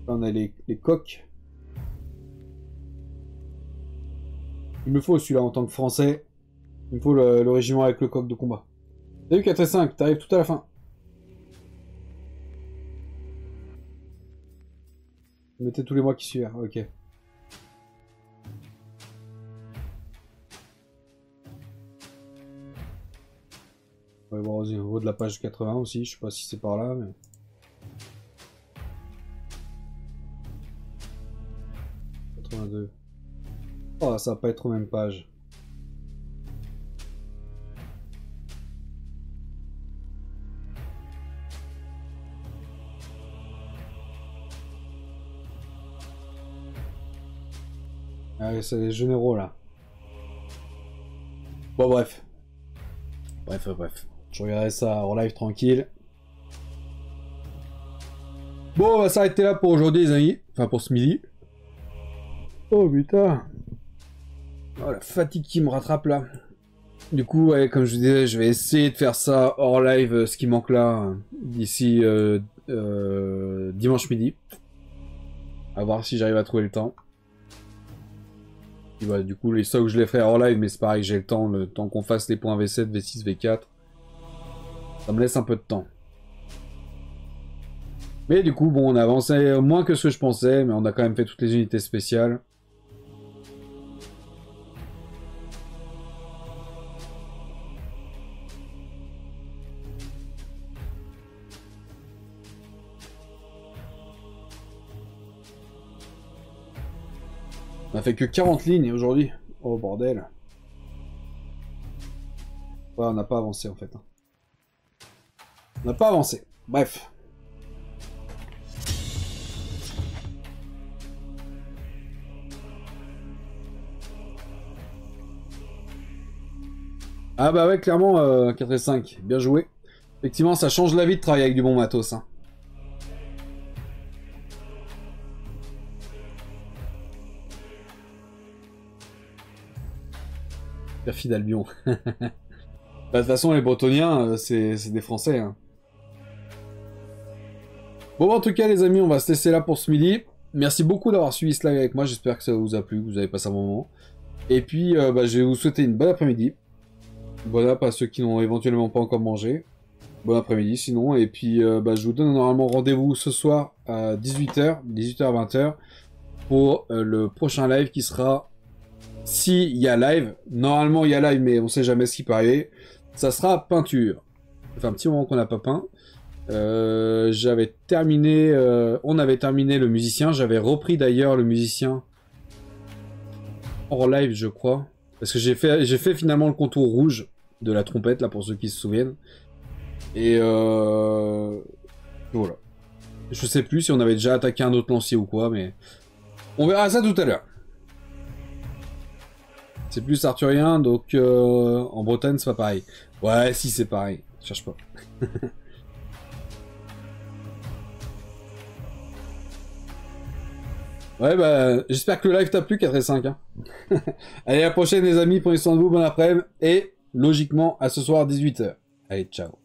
Là, on a les coques. Il me faut celui-là en tant que français. Il me faut le régiment avec le coq de combat. Salut 4 et 5, t'arrives tout à la fin. Mettez tous les mois qui suivent, ok. On va voir au niveau de la page 80 aussi, je sais pas si c'est par là, mais... Oh, ça va pas être aux mêmes pages. Ah, c'est les généraux là. Bon, bref. Bref. Je regarderai ça en live tranquille. Bon, on va s'arrêter là pour aujourd'hui, les amis. Enfin, pour ce midi. Oh putain. Oh, la fatigue qui me rattrape là. Du coup, ouais, comme je vous disais, je vais essayer de faire ça hors live, ce qui manque là, d'ici dimanche midi. À voir si j'arrive à trouver le temps. Et bah, du coup, les stocks, je les ferai hors live, mais c'est pareil, j'ai le temps qu'on fasse les points V7, V6, V4. Ça me laisse un peu de temps. Mais du coup, bon, on a avancé moins que ce que je pensais, mais on a quand même fait toutes les unités spéciales. On a fait que 40 lignes aujourd'hui. Oh bordel. Ouais, on n'a pas avancé en fait. On n'a pas avancé. Bref. Ah bah ouais, clairement, 4 et 5. Bien joué. Effectivement, ça change la vie de travailler avec du bon matos. Hein. Perfide Albion. Bah, de toute façon, les Bretoniens, c'est des Français. Hein. Bon, en tout cas, les amis, on va se laisser là pour ce midi. Merci beaucoup d'avoir suivi ce live avec moi. J'espère que ça vous a plu, que vous avez passé un bon moment. Et puis, bah, je vais vous souhaiter une bonne après-midi. Bon app à ceux qui n'ont éventuellement pas encore mangé. Bon après-midi sinon. Et puis, bah, je vous donne normalement rendez-vous ce soir à 18h, 18h-20h, pour le prochain live qui sera... S'il y a live, normalement il y a live, mais on sait jamais ce qui peut arriver. Ça sera peinture. Ça fait un petit moment qu'on n'a pas peint. J'avais terminé, on avait terminé le musicien. J'avais repris d'ailleurs le musicien hors live, je crois. Parce que j'ai fait finalement le contour rouge de la trompette, là, pour ceux qui se souviennent. Et voilà. Je sais plus si on avait déjà attaqué un autre lancier ou quoi, mais... On verra ça tout à l'heure. C'est plus arthurien, donc en Bretagne, c'est pas pareil. Ouais, si, c'est pareil. Cherche pas. Ouais, bah, j'espère que le live t'a plu, 4 et 5. Hein. Allez, à la prochaine, les amis. Prenez soin de vous, bon après-midi. Et, logiquement, à ce soir, 18 h. Allez, ciao.